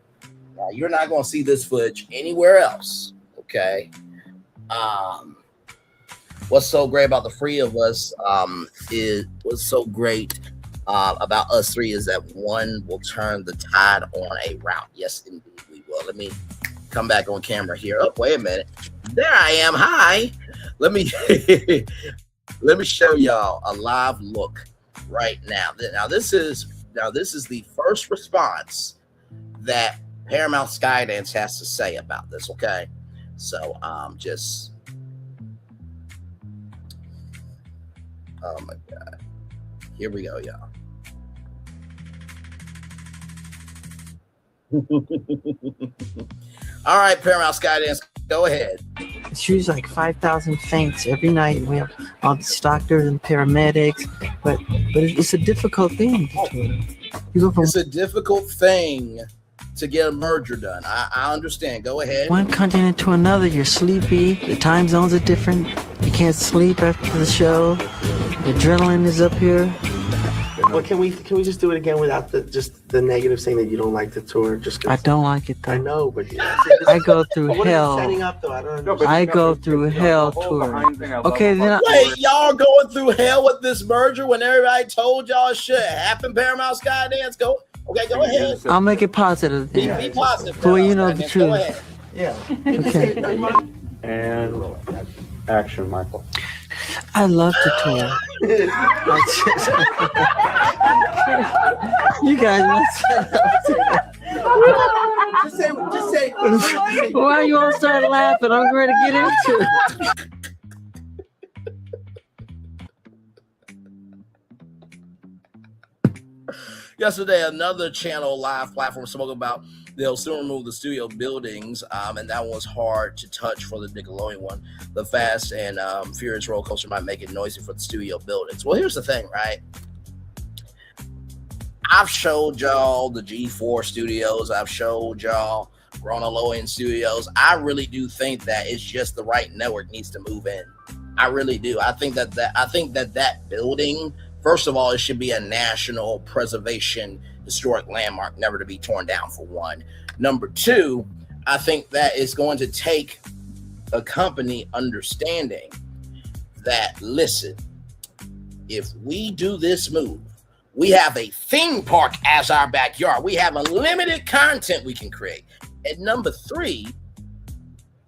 now you're not gonna see this footage anywhere else. Okay, what's so great about the three of us what's so great about us three is that one will turn the tide on a route. Yes, indeed, we will. Let me come back on camera here. Oh, wait a minute. There I am. Hi. Let me show y'all a live look right now. Now this is the first response that Paramount Skydance has to say about this. Okay, so just oh my God. Here we go, y'all. All right, Paramount Skydance, go ahead. It's usually like 5,000 faints every night. We have all these doctors and paramedics, but it's a difficult thing to do. It's a difficult thing to get a merger done. I understand. Go ahead. One continent to another, you're sleepy. The time zones are different. You can't sleep after the show. The adrenaline is up here. Well, can we just do it again without the negative saying that you don't like the tour? I don't like it though. I know, but I go through what hell. are you setting up though? I don't know. I go through hell tour. Okay, then Wait, y'all going through hell with this merger when everybody told y'all it should happen? Paramount Skydance, go. Okay, go ahead. I'll make it positive. Be positive. Well, you know the Skydance, truth. Go ahead. Yeah. Okay. And action, Michael. I love the tour. You guys must Just say. Why you all start laughing? I'm ready to get into it. Yesterday, another channel live platform spoke about they'll soon remove the studio buildings, and that one was hard to touch for the Nickelodeon one. The Fast and Furious roller coaster might make it noisy for the studio buildings. Well, here's the thing, right? I've showed y'all the G4 studios. I've showed y'all Nickelodeon studios. I really do think that it's just the right network needs to move in. I really do. I think that building, first of all, it should be a national preservation historic landmark, never to be torn down, for one. Number two, I think that it's going to take a company understanding that, listen, if we do this move, we have a theme park as our backyard. We have unlimited content we can create. And number three,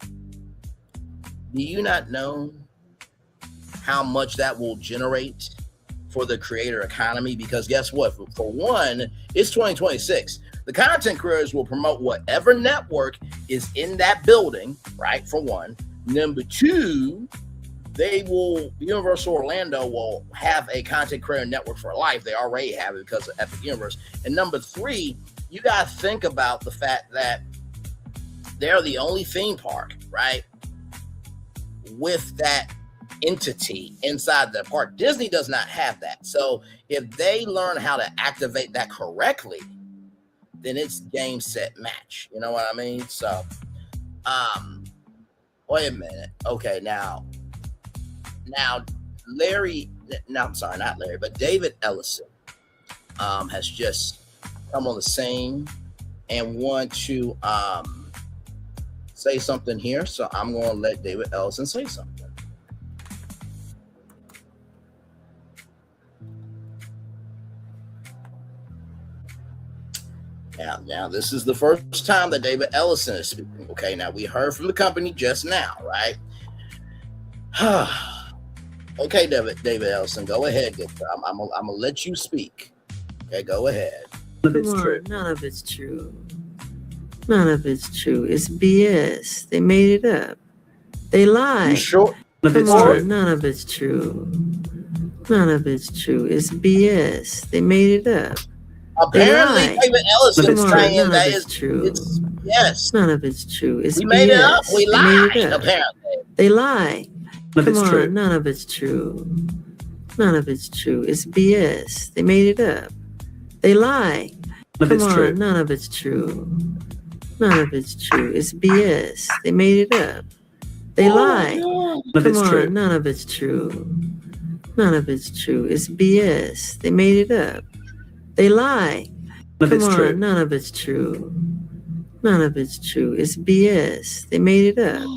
do you not know how much that will generate for the creator economy? Because guess what? For one, it's 2026. The content creators will promote whatever network is in that building, right? For one. Number two, Universal Orlando will have a content creator network for life. They already have it because of Epic Universe. And number three, you got to think about the fact that they're the only theme park, right, with that entity inside the park. Disney does not have that. So if they learn how to activate that correctly, then it's game, set, match. You know what I mean? So, wait a minute. Okay, now, I'm sorry, not Larry, but David Ellison has just come on the scene and want to say something here. So I'm going to let David Ellison say something. Now, this is the first time that David Ellison is speaking. Okay, now we heard from the company just now, right? Okay, David Ellison, go ahead. I'm gonna let you speak. Okay, go ahead. None of it's true. None of it's true. It's BS. They made it up. They lie. You sure? Come on, none of it's true. None of it's true. It's BS. They made it up. Apparently, David Ellison is saying that it's true. Yes. None of it's true. It's we made BS. it up. We lied, apparently. They lie. None of it's true. None of it's true. None of it's true. It's BS. They made it up. They lie. None of it's true. None of it's true. None of it's true. It's BS. They made it up. They lie. None of it's true. None of it's true. None of it's true. It's BS. They made it up. They lie. None of it's true. None of it's true. None of it's true. It's BS. They made it up.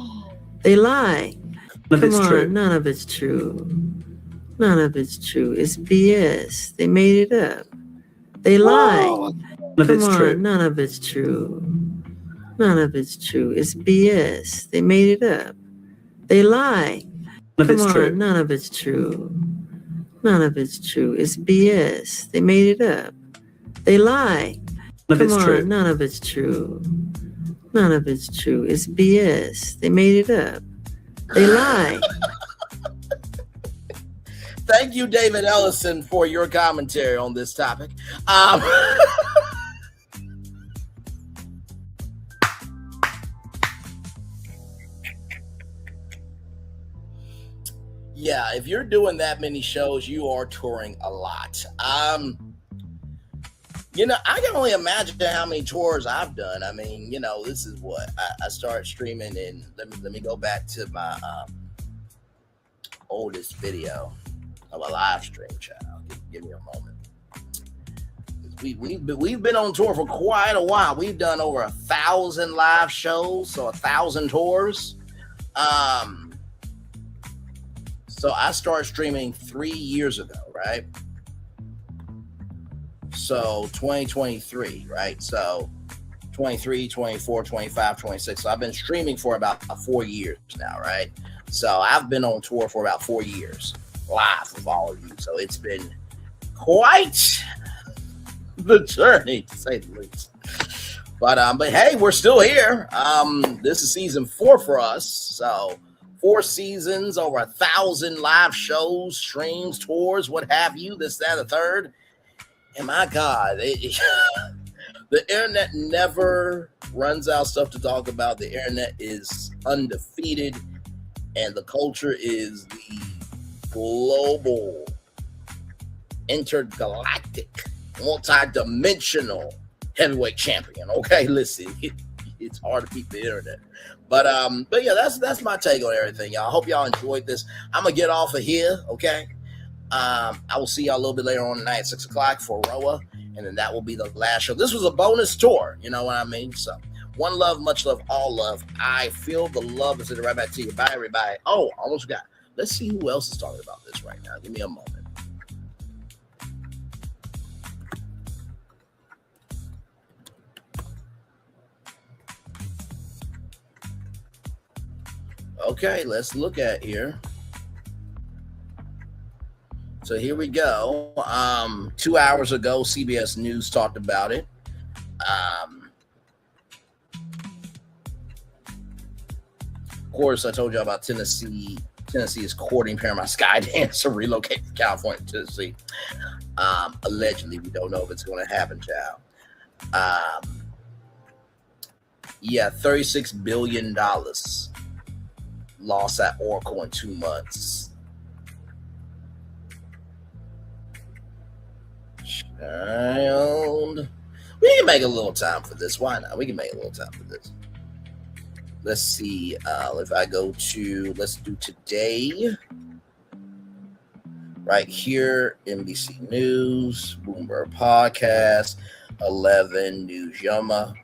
They lie. None of it's true. None of it's true. None of it's true. It's BS. They made it up. They lie. None of it's true. None of it's true. None of it's true. It's BS. They made it up. They lie. None of it's true. None of it's true. None of it's true. It's BS. They made it up. They lie. None of it's true. None of it's true. None of it's true. It's BS. They made it up. They lie. Thank you, David Ellison, for your commentary on this topic. Yeah, if you're doing that many shows, you are touring a lot. You know, I can only imagine how many tours I've done. I mean, you know, this is what I started streaming, and let me go back to my oldest video of a live stream, child. Give me a moment. We've been on tour for quite a while. We've done over 1,000 live shows, so 1,000 tours. So I started streaming 3 years ago, right? So 2023, right? So 23, 24, 25, 26. So I've been streaming for about 4 years now, right? So I've been on tour for about 4 years, live with all of you. So it's been quite the journey, to say the least. But hey, we're still here. This is season 4 for us. So 4 seasons, over 1,000 live shows, streams, tours, what have you, this, that, and the third. And my God, the internet never runs out of stuff to talk about. The internet is undefeated, and the culture is the global, intergalactic, multi-dimensional heavyweight champion. Okay, listen, it's hard to beat the internet. But yeah, that's my take on everything, y'all. I hope y'all enjoyed this. I'm gonna get off of here, okay? I will see y'all a little bit later on tonight at 6 o'clock for Roa, and then that will be the last show. This was a bonus tour, you know what I mean? So, one love, much love, all love. I feel the love is right back to you. Bye, everybody. Oh, almost got. Let's see who else is talking about this right now. Give me a moment. Okay, let's look at here. So here we go. 2 hours ago, CBS News talked about it. Of course, I told you about Tennessee. Tennessee is courting Paramount Skydance to relocate to California, Tennessee. Allegedly, we don't know if it's going to happen, child. Yeah, $36 billion lost at Oracle in 2 months. Child. We can make a little time for this. Why not? We can make a little time for this. Let's see. If I go to, let's do today. Right here, NBC News, Bloomberg Podcast, 11 News Yama.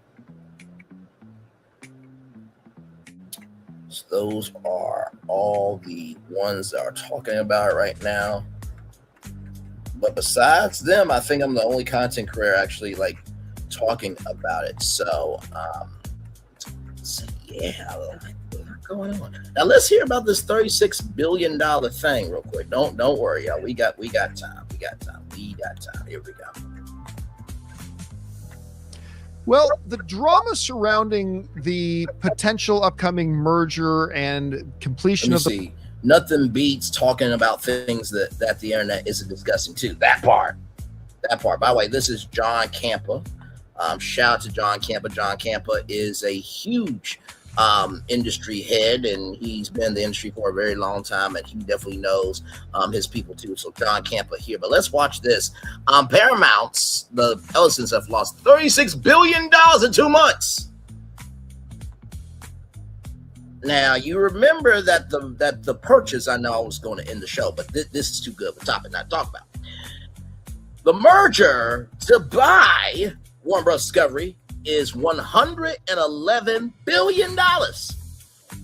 So those are all the ones that are talking about it right now. But besides them, I think I'm the only content creator actually like talking about it. So, yeah, what's going on? Now let's hear about this $36 billion thing real quick. Don't worry, y'all. We got time. We got time. Here we go. Well, the drama surrounding the potential upcoming merger and completion of the nothing beats talking about things that the internet isn't discussing too. That part. By the way, this is John Campa. Shout out to John Campa. John Campa is a huge industry head, and he's been in the industry for a very long time, and he definitely knows his people too. So John Campa here. But let's watch this. Paramount's, the Ellisons have lost $36 billion in 2 months. Now, you remember that the purchase, I know I was going to end the show, but this is too good of a topic not to talk about. The merger to buy Warner Bros. Discovery is $111 billion.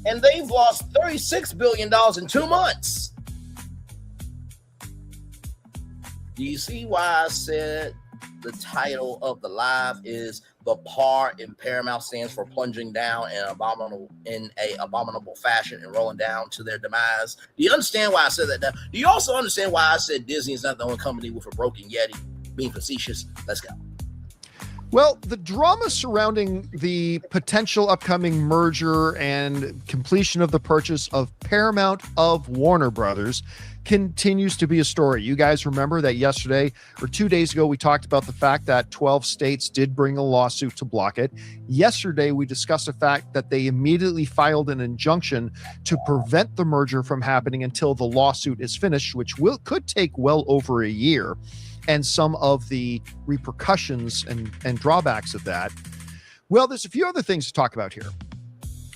And they've lost $36 billion in 2 months. Do you see why I said the title of the live is "The Par in Paramount stands for plunging down in a abominable fashion and rolling down to their demise"? Do you understand why I said that now? Do you also understand why I said Disney is not the only company with a broken Yeti? Being facetious. Let's go. Well, the drama surrounding the potential upcoming merger and completion of the purchase of Paramount of Warner Brothers continues to be a story. You guys remember that yesterday or 2 days ago, we talked about the fact that 12 states did bring a lawsuit to block it. Yesterday, we discussed the fact that they immediately filed an injunction to prevent the merger from happening until the lawsuit is finished, which could take well over a year, and some of the repercussions and drawbacks of that. Well, there's a few other things to talk about here.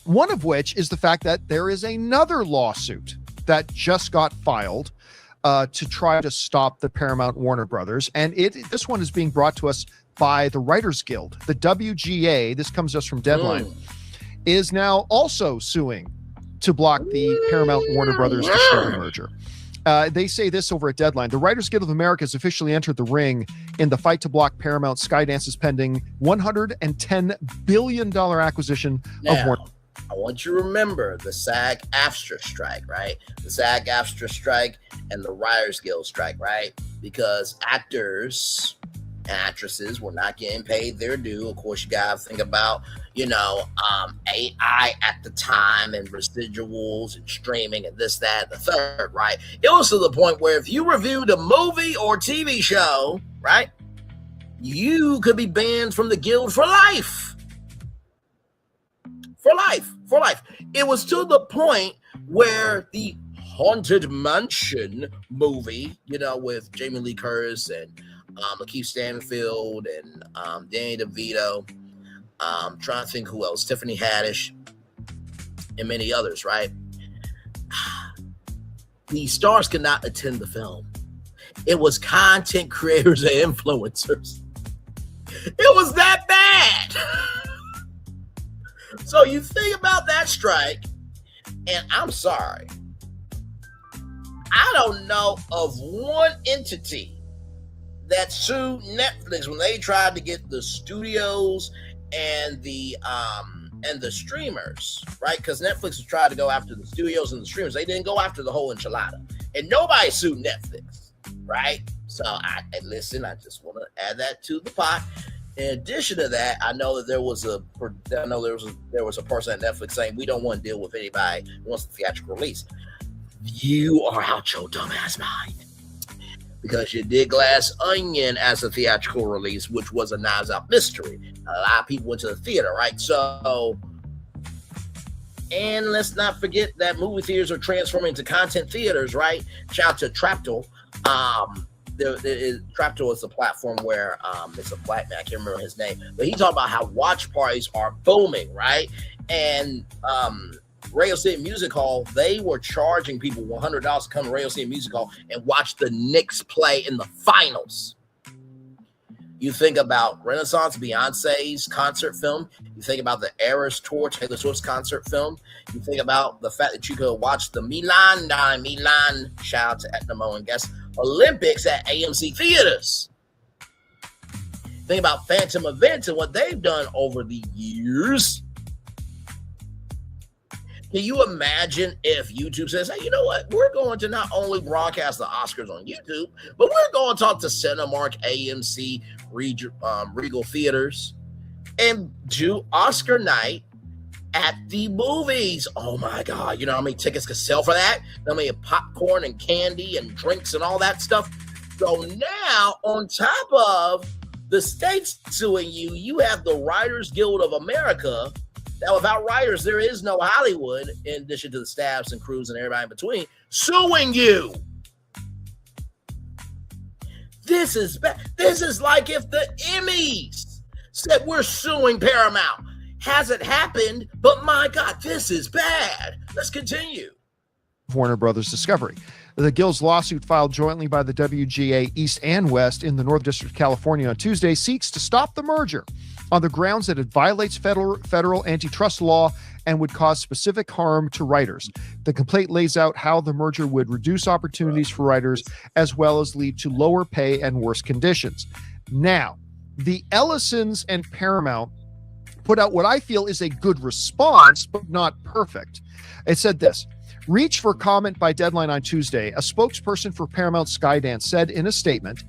One of which is the fact that there is another lawsuit that just got filed to try to stop the Paramount Warner Brothers. And this one is being brought to us by the Writers Guild. The WGA, this comes just from Deadline, is now also suing to block the Paramount Warner Brothers Discovery merger. They say this over at Deadline. The Writers Guild of America has officially entered the ring in the fight to block Paramount Skydance's pending $110 billion acquisition of Warner. I want you to remember the SAG-AFTRA strike, right? The SAG-AFTRA strike and the Writers Guild strike, right? Because actors and actresses were not getting paid their due. Of course, you got to think about, AI at the time and residuals and streaming and this, that, and the third, right? It was to the point where if you reviewed a movie or TV show, right, you could be banned from the guild for life. For life. It was to the point where the Haunted Mansion movie, with Jamie Lee Curtis and Lakeith Stanfield and Danny DeVito, trying to think who else, Tiffany Haddish, and many others, right? The stars could not attend the film. It was content creators and influencers. It was that bad. So you think about that strike, and I'm sorry, I don't know of one entity that sued Netflix when they tried to get the studios and the streamers, right? Because Netflix was trying to go after the studios and the streamers. They didn't go after the whole enchilada, and nobody sued Netflix, right? So I just want to add that to the pot. In addition to that, I know that there was a person at Netflix saying we don't want to deal with anybody who wants the theatrical release. You are out your dumbass mind, because you did Glass Onion as a theatrical release, which was a Knives Out mystery. A lot of people went to the theater, right? So, and let's not forget that movie theaters are transforming into content theaters, right? Shout out to Trapto. Trapto is a platform where it's a black man, I can't remember his name, but he talked about how watch parties are booming, right? And Radio City Music Hall, they were charging people $100 to come to Radio City Music Hall and watch the Knicks play in the finals. You think about Renaissance, Beyonce's concert film. You think about the Eras Tour, Taylor Swift's concert film. You think about the fact that you could watch the Milan, shout out to Etnamo and guest, Olympics at AMC theaters. Think about Phantom Events and what they've done over the years. Can you imagine if YouTube says, hey, you know what? We're going to not only broadcast the Oscars on YouTube, but we're going to talk to Cinemark, AMC, Regal Theaters, and do Oscar night at the movies. Oh my God. You know how many tickets could sell for that? How many popcorn and candy and drinks and all that stuff? So now, on top of the states suing you, you have the Writers Guild of America. Now, without writers, there is no Hollywood, in addition to the staffs and crews and everybody in between, suing you. This is bad. This is like if the Emmys said we're suing Paramount. Hasn't happened, but my God, this is bad. Let's continue. Warner Brothers Discovery. The Guild's lawsuit, filed jointly by the WGA East and West in the North District of California on Tuesday, seeks to stop the merger on the grounds that it violates federal antitrust law and would cause specific harm to writers. The complaint lays out how the merger would reduce opportunities for writers as well as lead to lower pay and worse conditions. Now, the Ellisons and Paramount put out what I feel is a good response, but not perfect. It said this: reach for comment by Deadline on Tuesday. A spokesperson for Paramount Skydance said in a statement,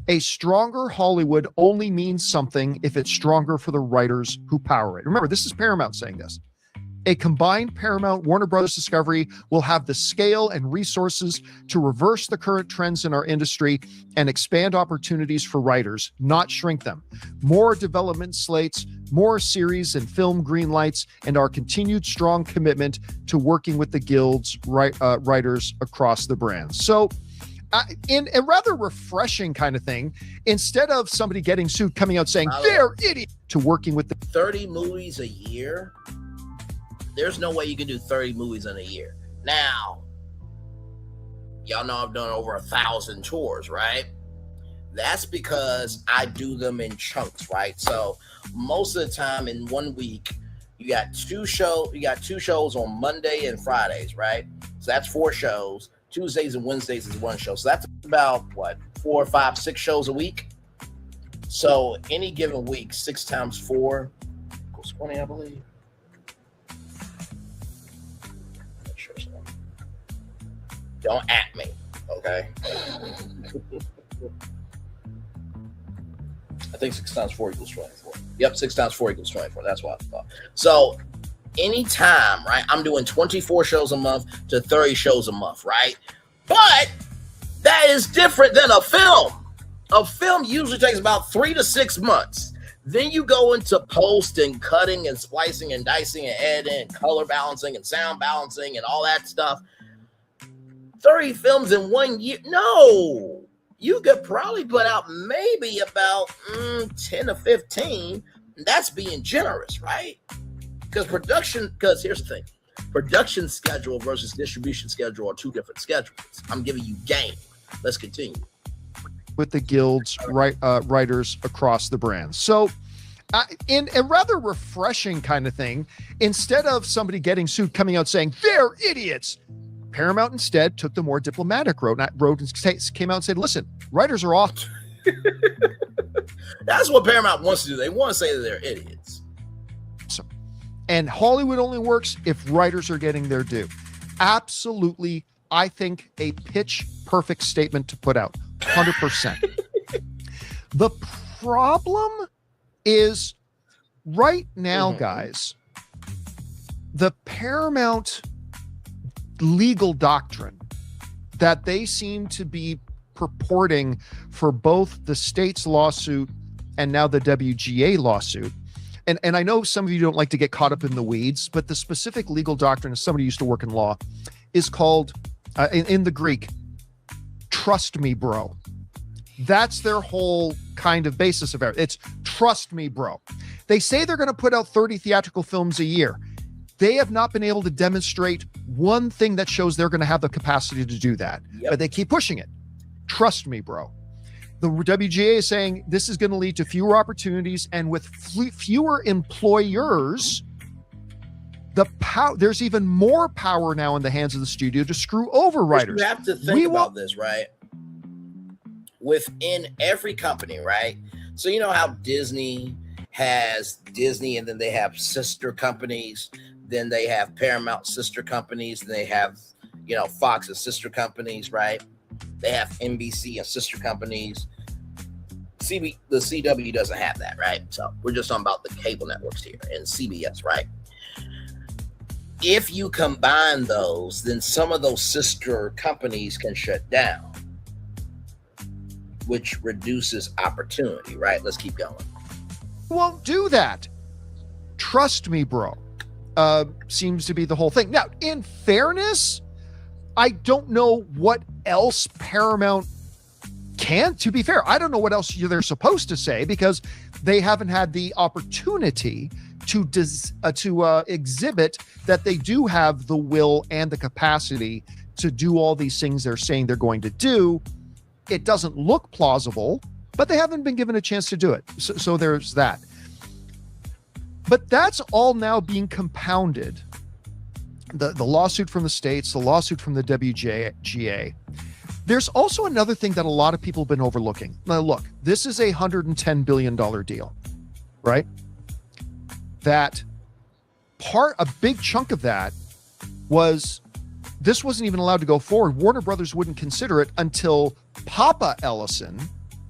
A stronger Hollywood only means something if it's stronger for the writers who power it. Remember, this is Paramount saying this. A combined Paramount Warner Brothers Discovery will have the scale and resources to reverse the current trends in our industry and expand opportunities for writers, not shrink them. More development slates, more series and film greenlights, and our continued strong commitment to working with the guilds, writers across the brands. So, in a rather refreshing kind of thing, instead of somebody getting sued coming out saying they're idiots, to working with the 30 movies a year. There's no way you can do 30 movies in a year. Now, y'all know I've done over 1,000 tours, right? That's because I do them in chunks, right? So most of the time in 1 week, you got two shows on Monday and Fridays, right? So that's 4 shows. Tuesdays and Wednesdays is 1 show. So that's about 4, 5, 6 shows a week. So any given week, 6 times 4 equals 20, I believe. Don't at me, okay? I think 6 times 4 equals 24. Yep, 6 times 4 equals 24. That's what I thought. So anytime, right, I'm doing 24 shows a month to 30 shows a month, right? But that is different than a film. A film usually takes about 3 to 6 months. Then you go into post and cutting and splicing and dicing and editing and color balancing and sound balancing and all that stuff. 30 films in 1 year? No. You could probably put out maybe about 10 to 15. That's being generous, right? Because here's the thing. Production schedule versus distribution schedule are 2 different schedules. I'm giving you game. Let's continue. With the guilds, writers across the brands. So in a rather refreshing kind of thing, instead of somebody getting sued coming out saying they're idiots, Paramount instead took the more diplomatic road and came out and said, listen, writers are off. That's what Paramount wants to do. They want to say that they're idiots. And Hollywood only works if writers are getting their due. Absolutely, I think a pitch perfect statement to put out. 100%. The problem is right now, guys, the Paramount legal doctrine that they seem to be purporting for both the state's lawsuit and now the WGA lawsuit. And I know some of you don't like to get caught up in the weeds, but the specific legal doctrine, as somebody who used to work in law, is called, in the Greek, trust me, bro. That's their whole kind of basis of it. It's trust me, bro. They say they're going to put out 30 theatrical films a year. They have not been able to demonstrate one thing that shows they're going to have the capacity to do that. Yep. But they keep pushing it. Trust me, bro. The WGA is saying this is going to lead to fewer opportunities, and with fewer employers, there's even more power now in the hands of the studio to screw over writers. You have to think about this, right? Within every company, right? So you know how Disney has Disney, and then they have sister companies. Then they have Paramount sister companies. And they have, Fox and sister companies, right? They have NBC and sister companies. The CW doesn't have that, right? So we're just talking about the cable networks here and CBS, right? If you combine those, then some of those sister companies can shut down, which reduces opportunity, right? Let's keep going. Won't do that. Trust me, bro. Seems to be the whole thing. Now, in fairness, I don't know what else Paramount can. To be fair, I don't know what else they're supposed to say because they haven't had the opportunity to exhibit that they do have the will and the capacity to do all these things they're saying they're going to do. It doesn't look plausible, but they haven't been given a chance to do it. So there's that. But that's all now being compounded. The lawsuit from the states, the lawsuit from the WGA. There's also another thing that a lot of people have been overlooking. Now, look, this is a $110 billion deal, right? That a big chunk of that was, this wasn't even allowed to go forward. Warner Brothers wouldn't consider it until Papa Ellison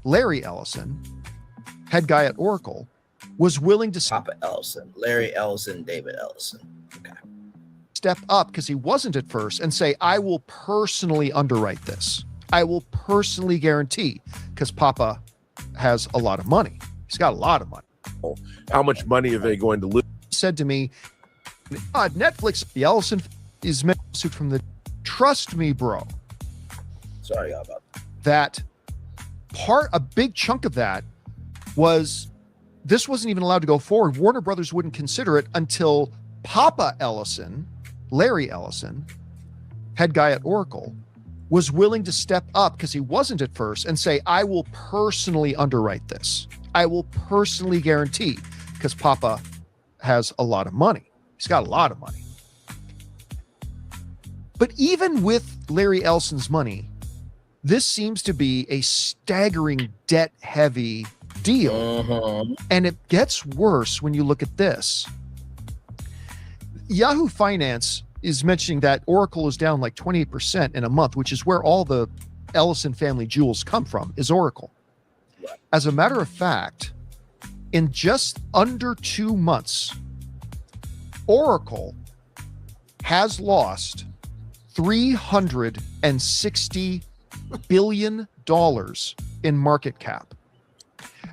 Larry Ellison, head guy at Oracle, was willing to Papa Ellison, Larry Ellison, David Ellison. Okay. Step up because he wasn't at first and say, I will personally underwrite this. I will personally guarantee, because Papa has a lot of money. He's got a lot of money. How much money are they going to lose? Said to me, God, Netflix, the Ellison is meant to suit from the trust me, bro. Sorry about that. A big chunk of that was this wasn't even allowed to go forward. Warner Brothers wouldn't consider it until Papa Ellison, Larry Ellison, head guy at Oracle, was willing to step up because he wasn't at first and say, I will personally underwrite this. I will personally guarantee, because Papa has a lot of money. He's got a lot of money. But even with Larry Ellison's money, this seems to be a staggering debt-heavy deal. And it gets worse when you look at this. Yahoo Finance is mentioning that Oracle is down like 28% in a month, which is where all the Ellison family jewels come from, is Oracle. As a matter of fact, in just under 2 months, Oracle has lost $360 billion in market cap.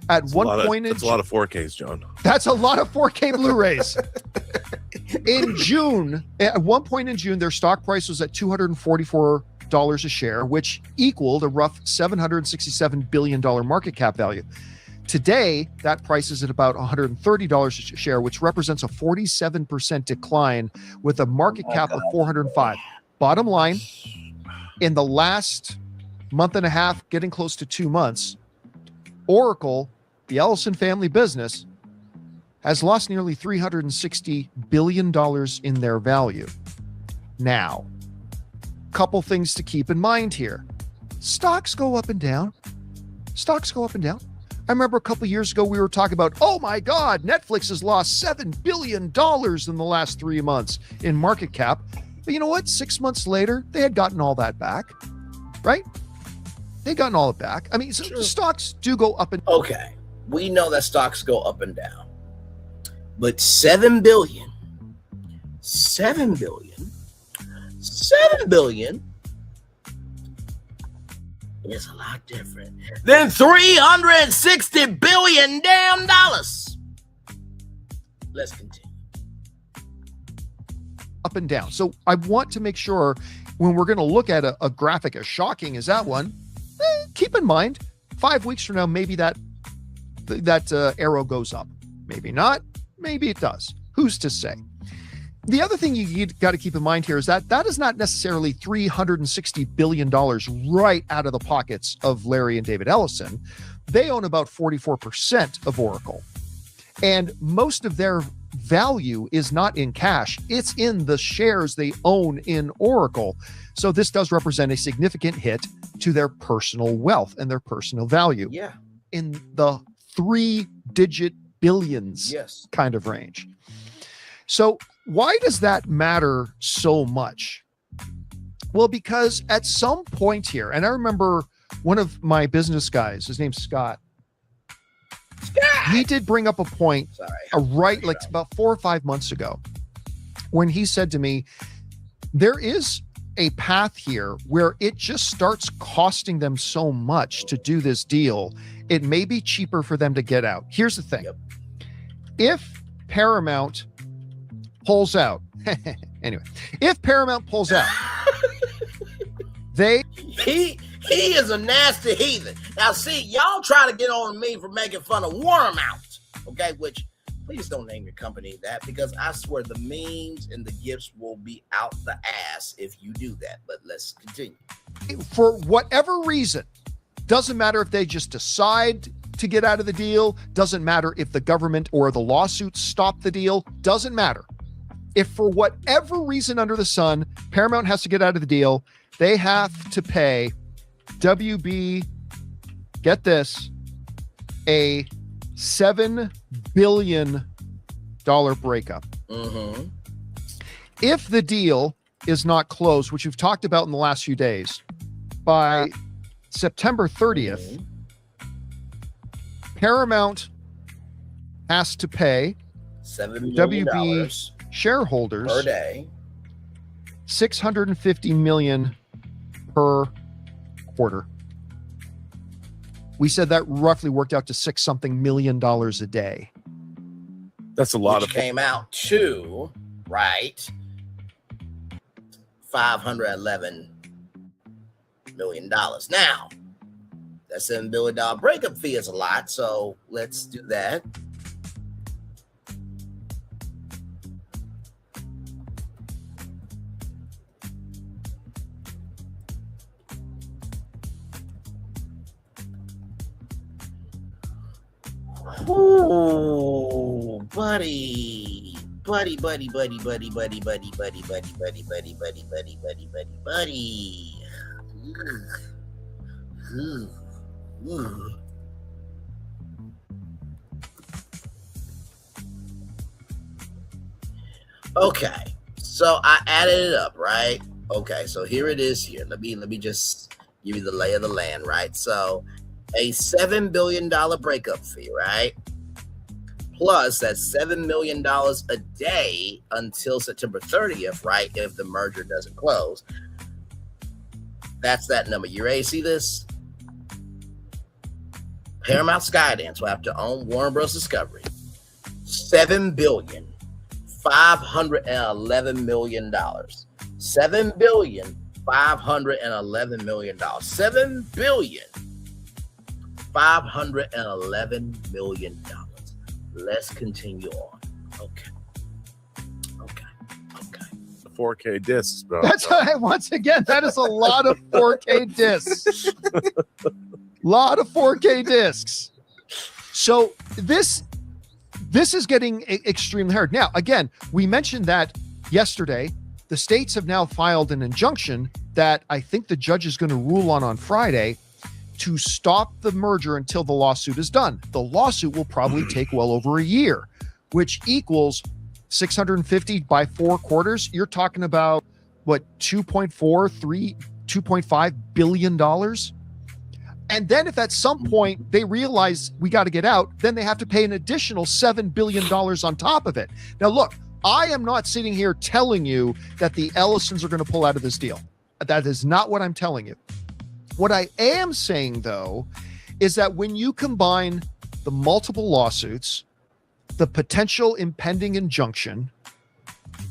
That's a lot of 4Ks, John. That's a lot of 4K Blu-rays. In June, at one point in June, their stock price was at $244 a share, which equaled a rough $767 billion market cap value. Today, that price is at about $130 a share, which represents a 47% decline with a market cap of $405. Bottom line, in the last month and a half, getting close to 2 months, Oracle, the Ellison family business, has lost nearly $360 billion in their value. Now, couple things to keep in mind here. Stocks go up and down. Stocks go up and down. I remember a couple years ago, we were talking about, oh my God, Netflix has lost $7 billion in the last 3 months in market cap. But you know what? 6 months later, they had gotten all that back, right? They'd gotten all it back. I mean, so stocks do go up and down. Okay. We know that stocks go up and down. But $7 billion is a lot different than $360 billion damn dollars. Let's continue. Up and down. So I want to make sure when we're going to look at a graphic as shocking as that one, keep in mind, 5 weeks from now, maybe that arrow goes up. Maybe not. Maybe it does. Who's to say? The other thing you got to keep in mind here is that is not necessarily $360 billion right out of the pockets of Larry and David Ellison. They own about 44% of Oracle. And most of their value is not in cash. It's in the shares they own in Oracle. So this does represent a significant hit to their personal wealth and their personal value. Yeah. In the 3-digit billions kind of range. So why does that matter so much? Well, because at some point here, and I remember one of my business guys, his name's Scott, he did bring up a point like about 4 or 5 months ago when he said to me, there is a path here where it just starts costing them so much to do this deal. It may be cheaper for them to get out. Here's the thing. If Paramount pulls out, if Paramount pulls out, he is a nasty heathen. Now, see, y'all try to get on me for making fun of Paramount, okay? Which, please don't name your company that, because I swear the memes and the gifts will be out the ass if you do that. But let's continue. For whatever reason, doesn't matter if they just decide to get out of the deal, doesn't matter if the government or the lawsuits stop the deal, doesn't matter. If for whatever reason under the sun, Paramount has to get out of the deal, they have to pay WB, get this, a $7 billion breakup. If the deal is not closed, which we've talked about in the last few days, by September 30th, Paramount has to pay $7 million WB shareholders per day, $650 million per quarter. We said that roughly worked out to $6-something million a day. That's a lot which came out to, right, $511 million. Now, that $7 billion breakup fee is a lot, so let's do that. Ooh, buddy. Buddy. Okay, so I added it up, right? Okay, so here it is here. Let me just give you the lay of the land, right? So a $7 billion breakup fee, right? Plus that's $7 million a day until September 30th, right? If the merger doesn't close. That's that number. You ready to see this? Paramount Skydance will have to own Warner Bros. Discovery. $7,511 million. $7,511 million. $7,511 million. Let's continue on. Okay. 4K discs, bro. That's once again, that is a lot of 4K discs. Lot of 4K discs. So this is getting extremely hard. Now, again, we mentioned that yesterday. The states have now filed an injunction that I think the judge is going to rule on Friday to stop the merger until the lawsuit is done. The lawsuit will probably take well over a year, which equals 650 by 4 quarters. You're talking about what, $2.5 billion. And then if at some point they realize we got to get out, then they have to pay an additional $7 billion on top of it. Now, look, I am not sitting here telling you that the Ellisons are going to pull out of this deal. That is not what I'm telling you. What I am saying, though, is that when you combine the multiple lawsuits, the potential impending injunction,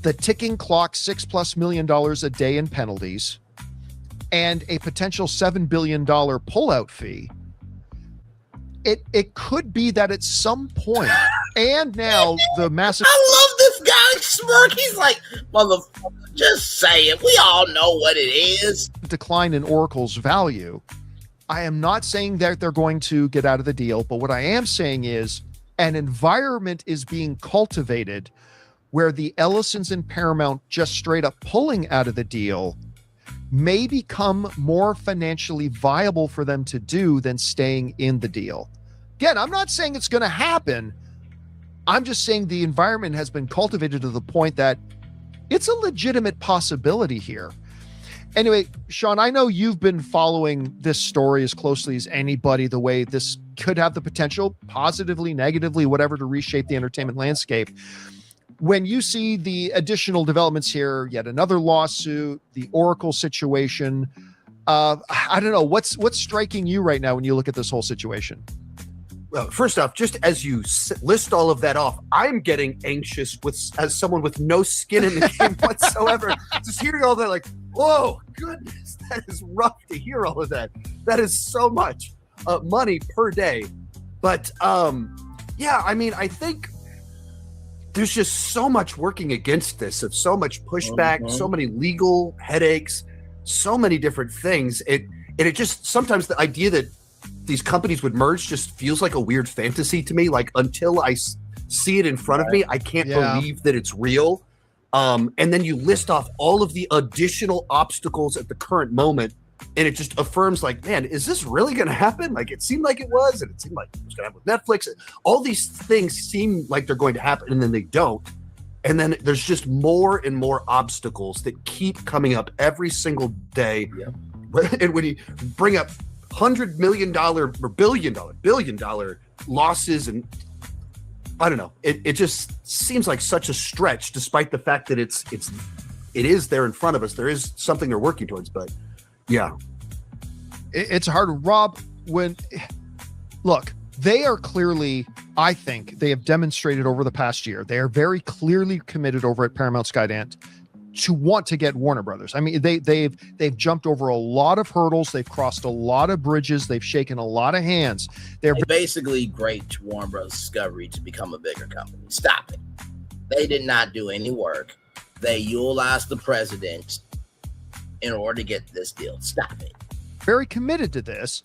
the ticking clock, $6+ million a day in penalties, and a potential $7 billion pullout fee, it could be that at some point, and now the massive... I love this guy smirk. He's like, motherfucker, just say it. We all know what it is. Decline in Oracle's value. I am not saying that they're going to get out of the deal, but what I am saying is an environment is being cultivated where the Ellisons and Paramount just straight up pulling out of the deal may become more financially viable for them to do than staying in the deal. Again, I'm not saying it's going to happen. I'm just saying the environment has been cultivated to the point that it's a legitimate possibility here. Anyway, Sean, I know you've been following this story as closely as anybody, the way this could have the potential, positively, negatively, whatever, to reshape the entertainment landscape. When you see the additional developments here, yet another lawsuit, the Oracle situation, I don't know, what's striking you right now when you look at this whole situation? Well, first off, just as you list all of that off, I'm getting anxious as someone with no skin in the game whatsoever. Just hearing all that, like, whoa, goodness, that is rough to hear all of that. That is so much money per day. But yeah, I mean, I think there's just so much working against this, of so much pushback, so many legal headaches, so many different things. It just, sometimes the idea that these companies would merge just feels like a weird fantasy to me. Like, until I see it in front of me, I can't believe that it's real. And then you list off all of the additional obstacles at the current moment, and it just affirms, like, man, is this really going to happen? Like, it seemed like it was, and it seemed like it was going to happen with Netflix. All these things seem like they're going to happen, and then they don't. And then there's just more and more obstacles that keep coming up every single day. And when you bring up $100 million or billion dollar losses, and I don't know. It just seems like such a stretch, despite the fact that it is there in front of us. There is something they're working towards, but yeah, it's hard. Rob, look, they are clearly, I think they have demonstrated over the past year, they are very clearly committed over at Paramount Skydance to want to get Warner Brothers. I mean, they've jumped over a lot of hurdles. They've crossed a lot of bridges. They've shaken a lot of hands. They're basically great to Warner Brothers Discovery to become a bigger company. Stop it. They did not do any work. They utilized the president in order to get this deal. Stop it. Very committed to this.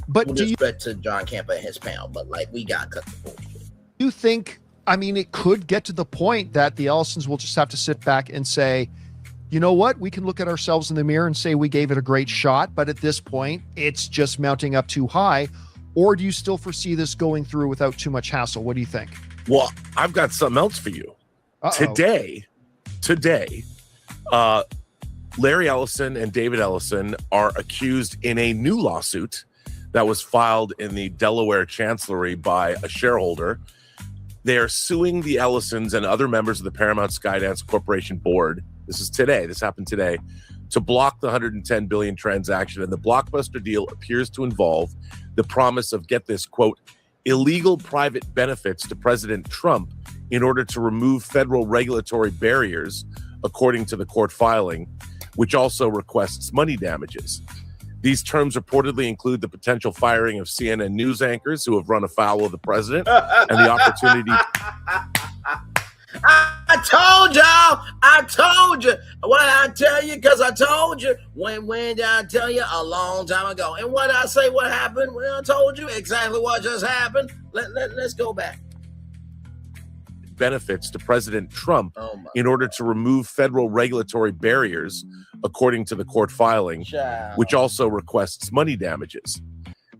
But with respect to John Campa and his panel, but like we got cut the bullshit. You think, I mean, it could get to the point that the Ellisons will just have to sit back and say, you know what, we can look at ourselves in the mirror and say we gave it a great shot, but at this point, it's just mounting up too high. Or do you still foresee this going through without too much hassle? What do you think? Well, I've got something else for you. Today, Larry Ellison and David Ellison are accused in a new lawsuit that was filed in the Delaware Chancellery by a shareholder. They are suing the Ellisons and other members of the Paramount Skydance Corporation board. This is today. This happened today, to block the $110 billion transaction. And the blockbuster deal appears to involve the promise of, get this, quote, illegal private benefits to President Trump in order to remove federal regulatory barriers, according to the court filing, which also requests money damages. These terms reportedly include the potential firing of CNN news anchors who have run afoul of the president and the opportunity. I told y'all. I told you. What I tell you? Because I told you. When did I tell you? A long time ago. And what I say? What happened? Well, I told you exactly what just happened. Let's go back. Benefits to President Trump in order to remove federal regulatory barriers, according to the court filing, which also requests money damages.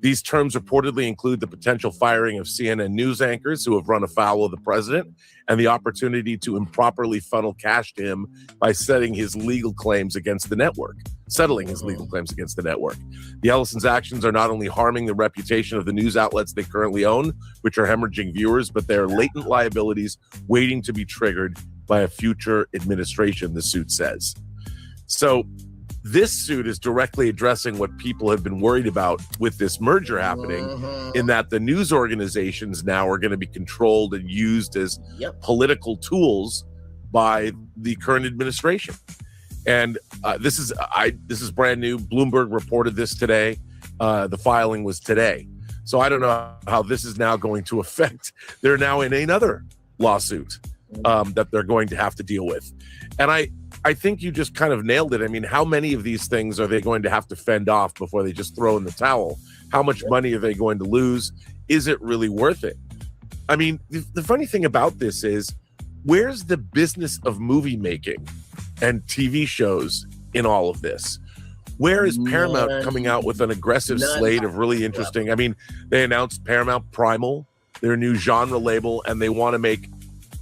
These terms reportedly include the potential firing of CNN news anchors who have run afoul of the president and the opportunity to improperly funnel cash to him by settling his legal claims against the network. The Ellisons' actions are not only harming the reputation of the news outlets they currently own, which are hemorrhaging viewers, but they are latent liabilities waiting to be triggered by a future administration, the suit says. So this suit is directly addressing what people have been worried about with this merger happening, in that the news organizations now are going to be controlled and used as political tools by the current administration. And this is brand new. Bloomberg reported this today. The filing was today. So I don't know how this is now going to affect. They're now in another lawsuit that they're going to have to deal with. And I think you just kind of nailed it. I mean, how many of these things are they going to have to fend off before they just throw in the towel? How much money are they going to lose? Is it really worth it? I mean, the funny thing about this is, where's the business of movie making and TV shows in all of this? Where is Paramount coming out with an aggressive slate of really interesting? I mean, they announced Paramount Primal, their new genre label, and they want to make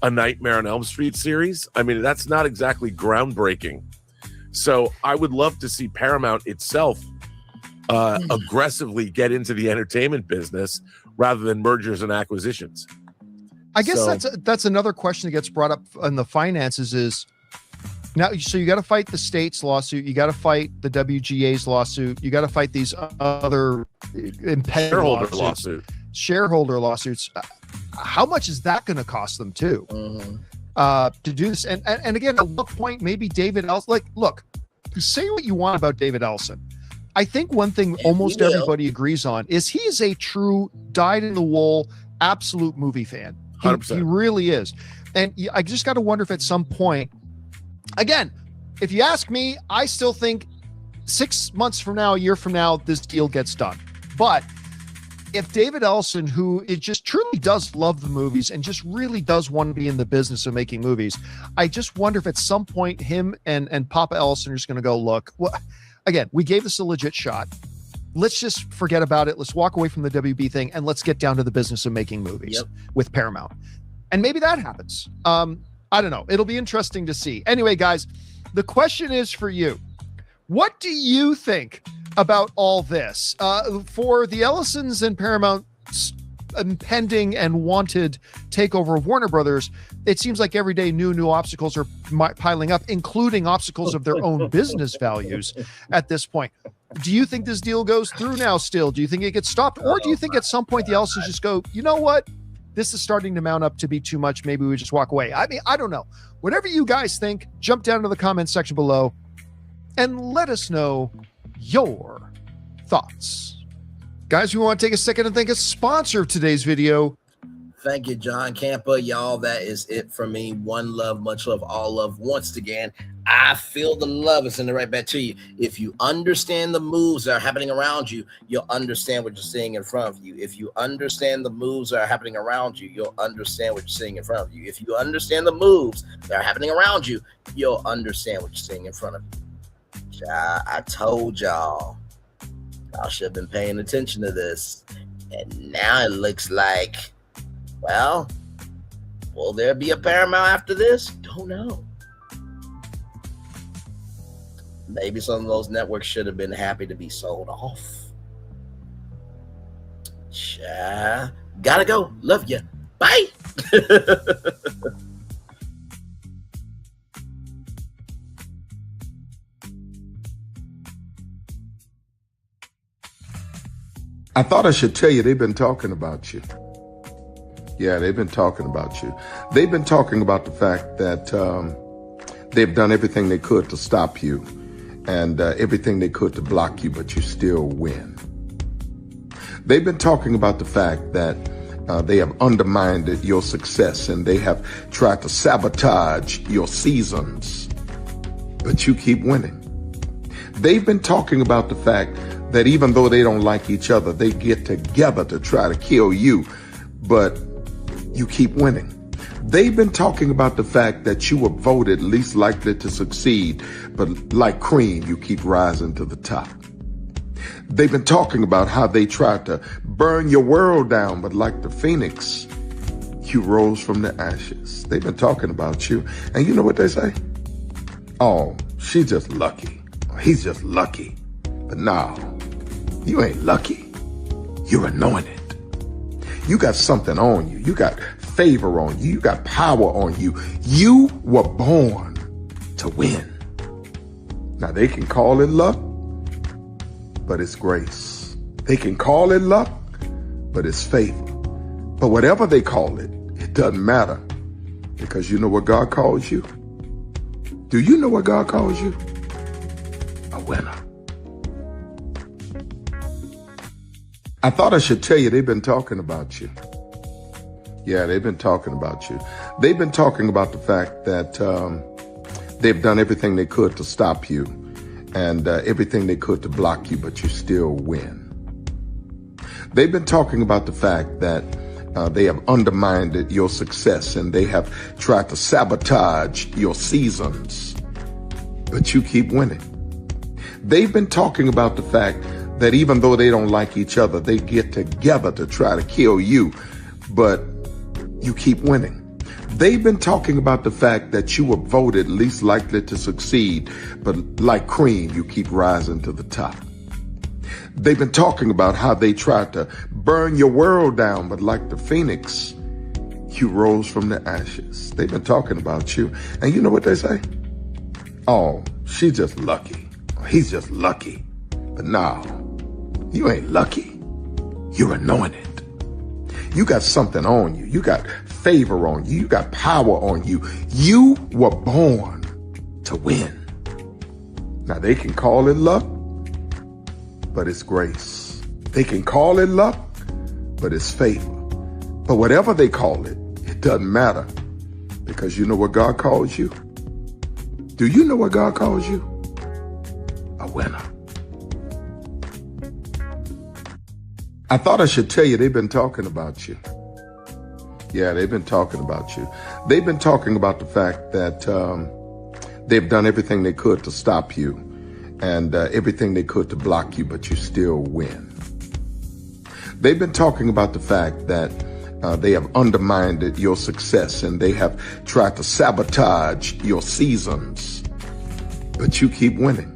a Nightmare on Elm Street series. I mean, that's not exactly groundbreaking. So I would love to see Paramount itself aggressively get into the entertainment business rather than mergers and acquisitions. I guess that's another question that gets brought up in the finances is, now, so you got to fight the state's lawsuit, you got to fight the WGA's lawsuit, you got to fight these other shareholder lawsuits. How much is that going to cost them too? To do this? And again, at what point maybe David Ellison, look, say what you want about David Ellison. I think one thing almost everybody agrees on is he is a true dyed-in-the-wool, absolute movie fan. He really is. And I just got to wonder if at some point, again, if you ask me, I still think 6 months from now, a year from now, this deal gets done. But if David Ellison, who it just truly does love the movies and just really does want to be in the business of making movies, I just wonder if at some point him and Papa Ellison are just going to go, look, well, again, we gave this a legit shot. Let's just forget about it. Let's walk away from the WB thing and let's get down to the business of making movies with Paramount. And maybe that happens. I don't know. It'll be interesting to see. Anyway, guys, the question is for you. What do you think about all this. For the Ellisons and Paramount's impending and wanted takeover of Warner Brothers, it seems like every day new obstacles are piling up, including obstacles of their own business values at this point. Do you think this deal goes through now still? Do you think it gets stopped? Or do you think at some point the Ellisons just go, you know what? This is starting to mount up to be too much. Maybe we just walk away. I mean, I don't know. Whatever you guys think, jump down to the comments section below and let us know your thoughts. Guys, we want to take a second and thank a sponsor of today's video. Thank you, John Campa. Y'all, that is it for me. One love, much love, all love. Once again, I feel the love. It's in the right back to you. If you understand the moves that are happening around you, you'll understand what you're seeing in front of you. If you understand the moves that are happening around you, you'll understand what you're seeing in front of you. If you understand the moves that are happening around you, you'll understand what you're seeing in front of you. I told y'all. Y'all should have been paying attention to this. And now it looks like, well, will there be a Paramount after this? Don't know. Maybe some of those networks should have been happy to be sold off. Gotta go. Love you. Bye. I thought I should tell you they've been talking about you. Yeah, they've been talking about you. They've been talking about the fact that they've done everything they could to stop you and everything they could to block you, but you still win. They've been talking about the fact that they have undermined your success and they have tried to sabotage your seasons, but you keep winning. They've been talking about the fact that even though they don't like each other, they get together to try to kill you, but you keep winning. They've been talking about the fact that you were voted least likely to succeed, but like cream, you keep rising to the top. They've been talking about how they tried to burn your world down, but like the phoenix, you rose from the ashes. They've been talking about you, and you know what they say? Oh, she's just lucky. He's just lucky. But no, you ain't lucky. You're anointed. You got something on you. You got favor on you. You got power on you. You were born to win. Now they can call it luck, but it's grace. They can call it luck, but it's favor. But whatever they call it, it doesn't matter, because you know what God calls you? Do you know what God calls you? A winner. I thought I should tell you they've been talking about you. Yeah, they've been talking about you. They've been talking about the fact that they've done everything they could to stop you and everything they could to block you, but you still win. They've been talking about the fact that they have undermined your success and they have tried to sabotage your seasons, but you keep winning. They've been talking about the fact that even though they don't like each other, they get together to try to kill you, but you keep winning. They've been talking about the fact that you were voted least likely to succeed, but like cream, you keep rising to the top. They've been talking about how they tried to burn your world down, but like the phoenix, you rose from the ashes. They've been talking about you, and you know what they say? Oh, she's just lucky. He's just lucky. But no, you ain't lucky. You're anointed. You got something on you. You got favor on you. You got power on you. You were born to win. Now they can call it luck, but it's grace. They can call it luck, but it's favor. But whatever they call it, it doesn't matter, because you know what God calls you? Do you know what God calls you? A winner. I thought I should tell you they've been talking about you. Yeah, they've been talking about you. They've been talking about the fact that they've done everything they could to stop you and everything they could to block you, but you still win. They've been talking about the fact that they have undermined your success and they have tried to sabotage your seasons, but you keep winning.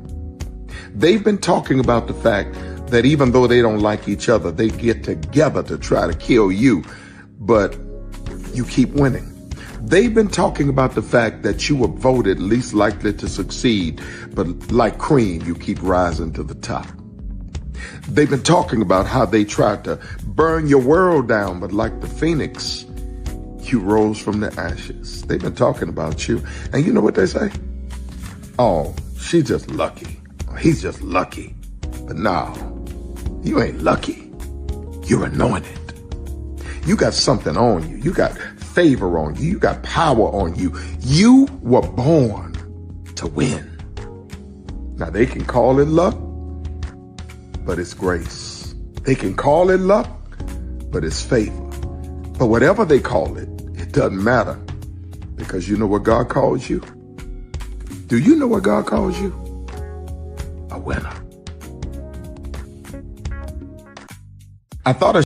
They've been talking about the fact that even though they don't like each other, they get together to try to kill you, but you keep winning. They've been talking about the fact that you were voted least likely to succeed, but like cream, you keep rising to the top. They've been talking about how they tried to burn your world down, but like the phoenix, you rose from the ashes. They've been talking about you. And you know what they say? Oh, she's just lucky. He's just lucky. But no, you ain't lucky. You're anointed. You got something on you. You got favor on you. You got power on you. You were born to win. Now they can call it luck, but it's grace. They can call it luck, but it's favor. But whatever they call it, it doesn't matter, because you know what God calls you? Do you know what God calls you? A winner. I thought I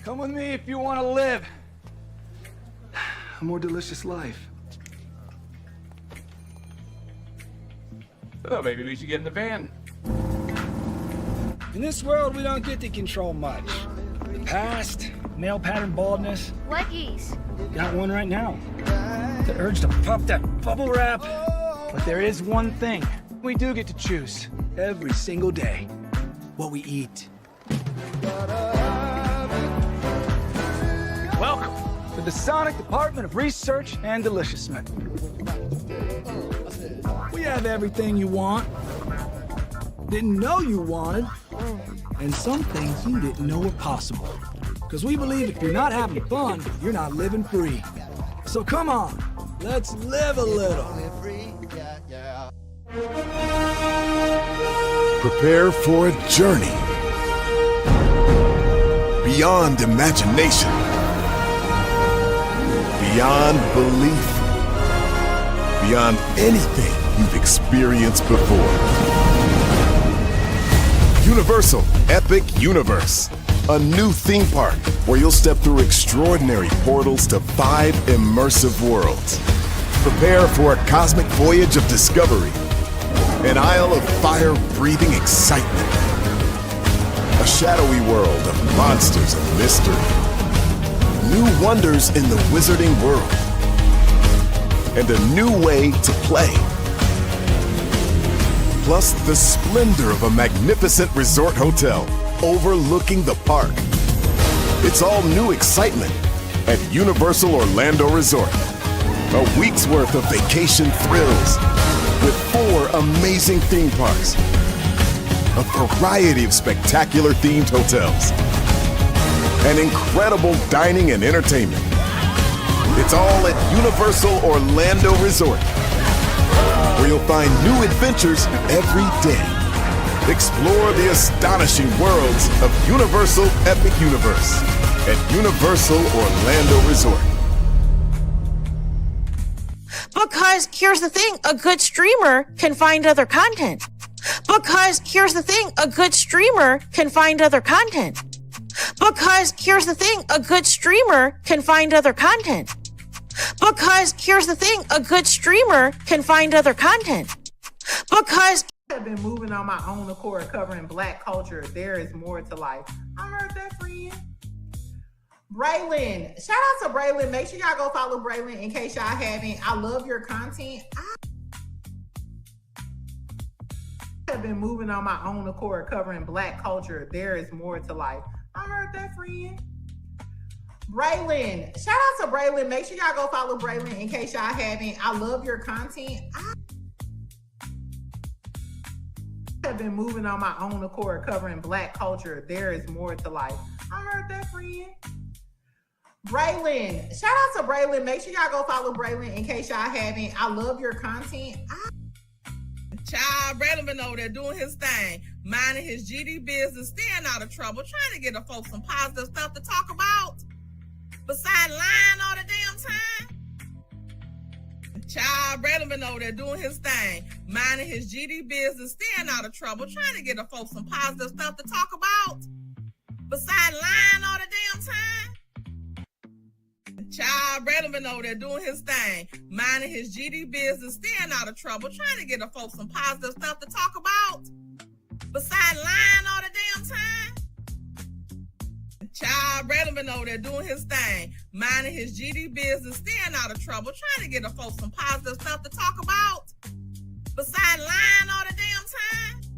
Come with me if you want to live a more delicious life. Oh, maybe we should get in the van. In this world, we don't get to control much. Past, male pattern baldness. What geese? Got one right now. The urge to puff that bubble wrap. But there is one thing we do get to choose every single day: what we eat. Welcome to the Sonic Department of Research and Deliciousment. We have everything you want, didn't know you wanted, and some things you didn't know were possible. Because we believe if you're not having fun, you're not living free. So come on, let's live a little. Prepare for a journey beyond imagination, beyond belief, beyond anything you've experienced before. Universal Epic Universe, a new theme park where you'll step through extraordinary portals to 5 immersive worlds. Prepare for a cosmic voyage of discovery, an isle of fire-breathing excitement, a shadowy world of monsters and mystery, new wonders in the wizarding world, and a new way to play. Plus the splendor of a magnificent resort hotel overlooking the park. It's all new excitement at Universal Orlando Resort. A week's worth of vacation thrills with 4 amazing theme parks, a variety of spectacular themed hotels, and incredible dining and entertainment. It's all at Universal Orlando Resort, where you'll find new adventures every day. Explore the astonishing worlds of Universal Epic Universe at Universal Orlando Resort. Because here's the thing, a good streamer can find other content. Because here's the thing, a good streamer can find other content. Because here's the thing, a good streamer can find other content. Because here's the thing, a good streamer can find other content. Because I've been moving on my own accord, covering Black culture. There is more to life. I heard that, friend. Braylon, shout out to Braylon. Make sure y'all go follow Braylon in case y'all haven't. I love your content. I have been moving on my own accord, covering Black culture. There is more to life. I heard that, friend. Braylon, shout out to Braylon. Make sure y'all go follow Braylon in case y'all haven't. I love your content. I have been moving on my own accord, covering Black culture. There is more to life. I heard that, friend. Braylon, shout out to Braylon. Make sure y'all go follow Braylon in case y'all haven't. I love your content. Child, Braylon been over there doing his thing, minding his GD business, staying out of trouble, trying to get the folks some positive stuff to talk about. Besides lying all the damn time. Child, Braylon been over there doing his thing, minding his GD business, staying out of trouble, trying to get the folks some positive stuff to talk about. Besides lying all the damn time. Child, Braylon been over there doing his thing, minding his GD business, staying out of trouble, trying to get the folks some positive stuff to talk about. Besides lying all the damn time. Child, Braylon been over there doing his thing, minding his GD business, staying out of trouble, trying to get the folks some positive stuff to talk about. Besides lying all the damn time.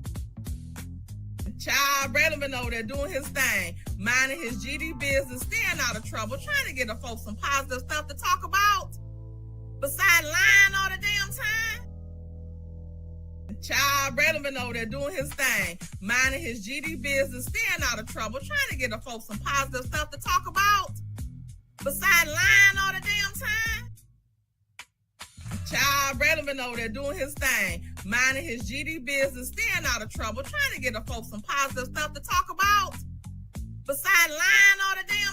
Child, Braylon been over there doing his thing, minding his GD business, staying out of trouble, trying to get the folks some positive stuff to talk about. Besides lying all the damn time. Child, Braylon been over there doing his thing, minding his GD business, staying out of trouble, trying to get the folks some positive stuff to talk about. Besides lying all the damn time. Child, Braylon been over there doing his thing, minding his GD business, staying out of trouble, trying to get the folks some positive stuff to talk about. Besides lying all the damn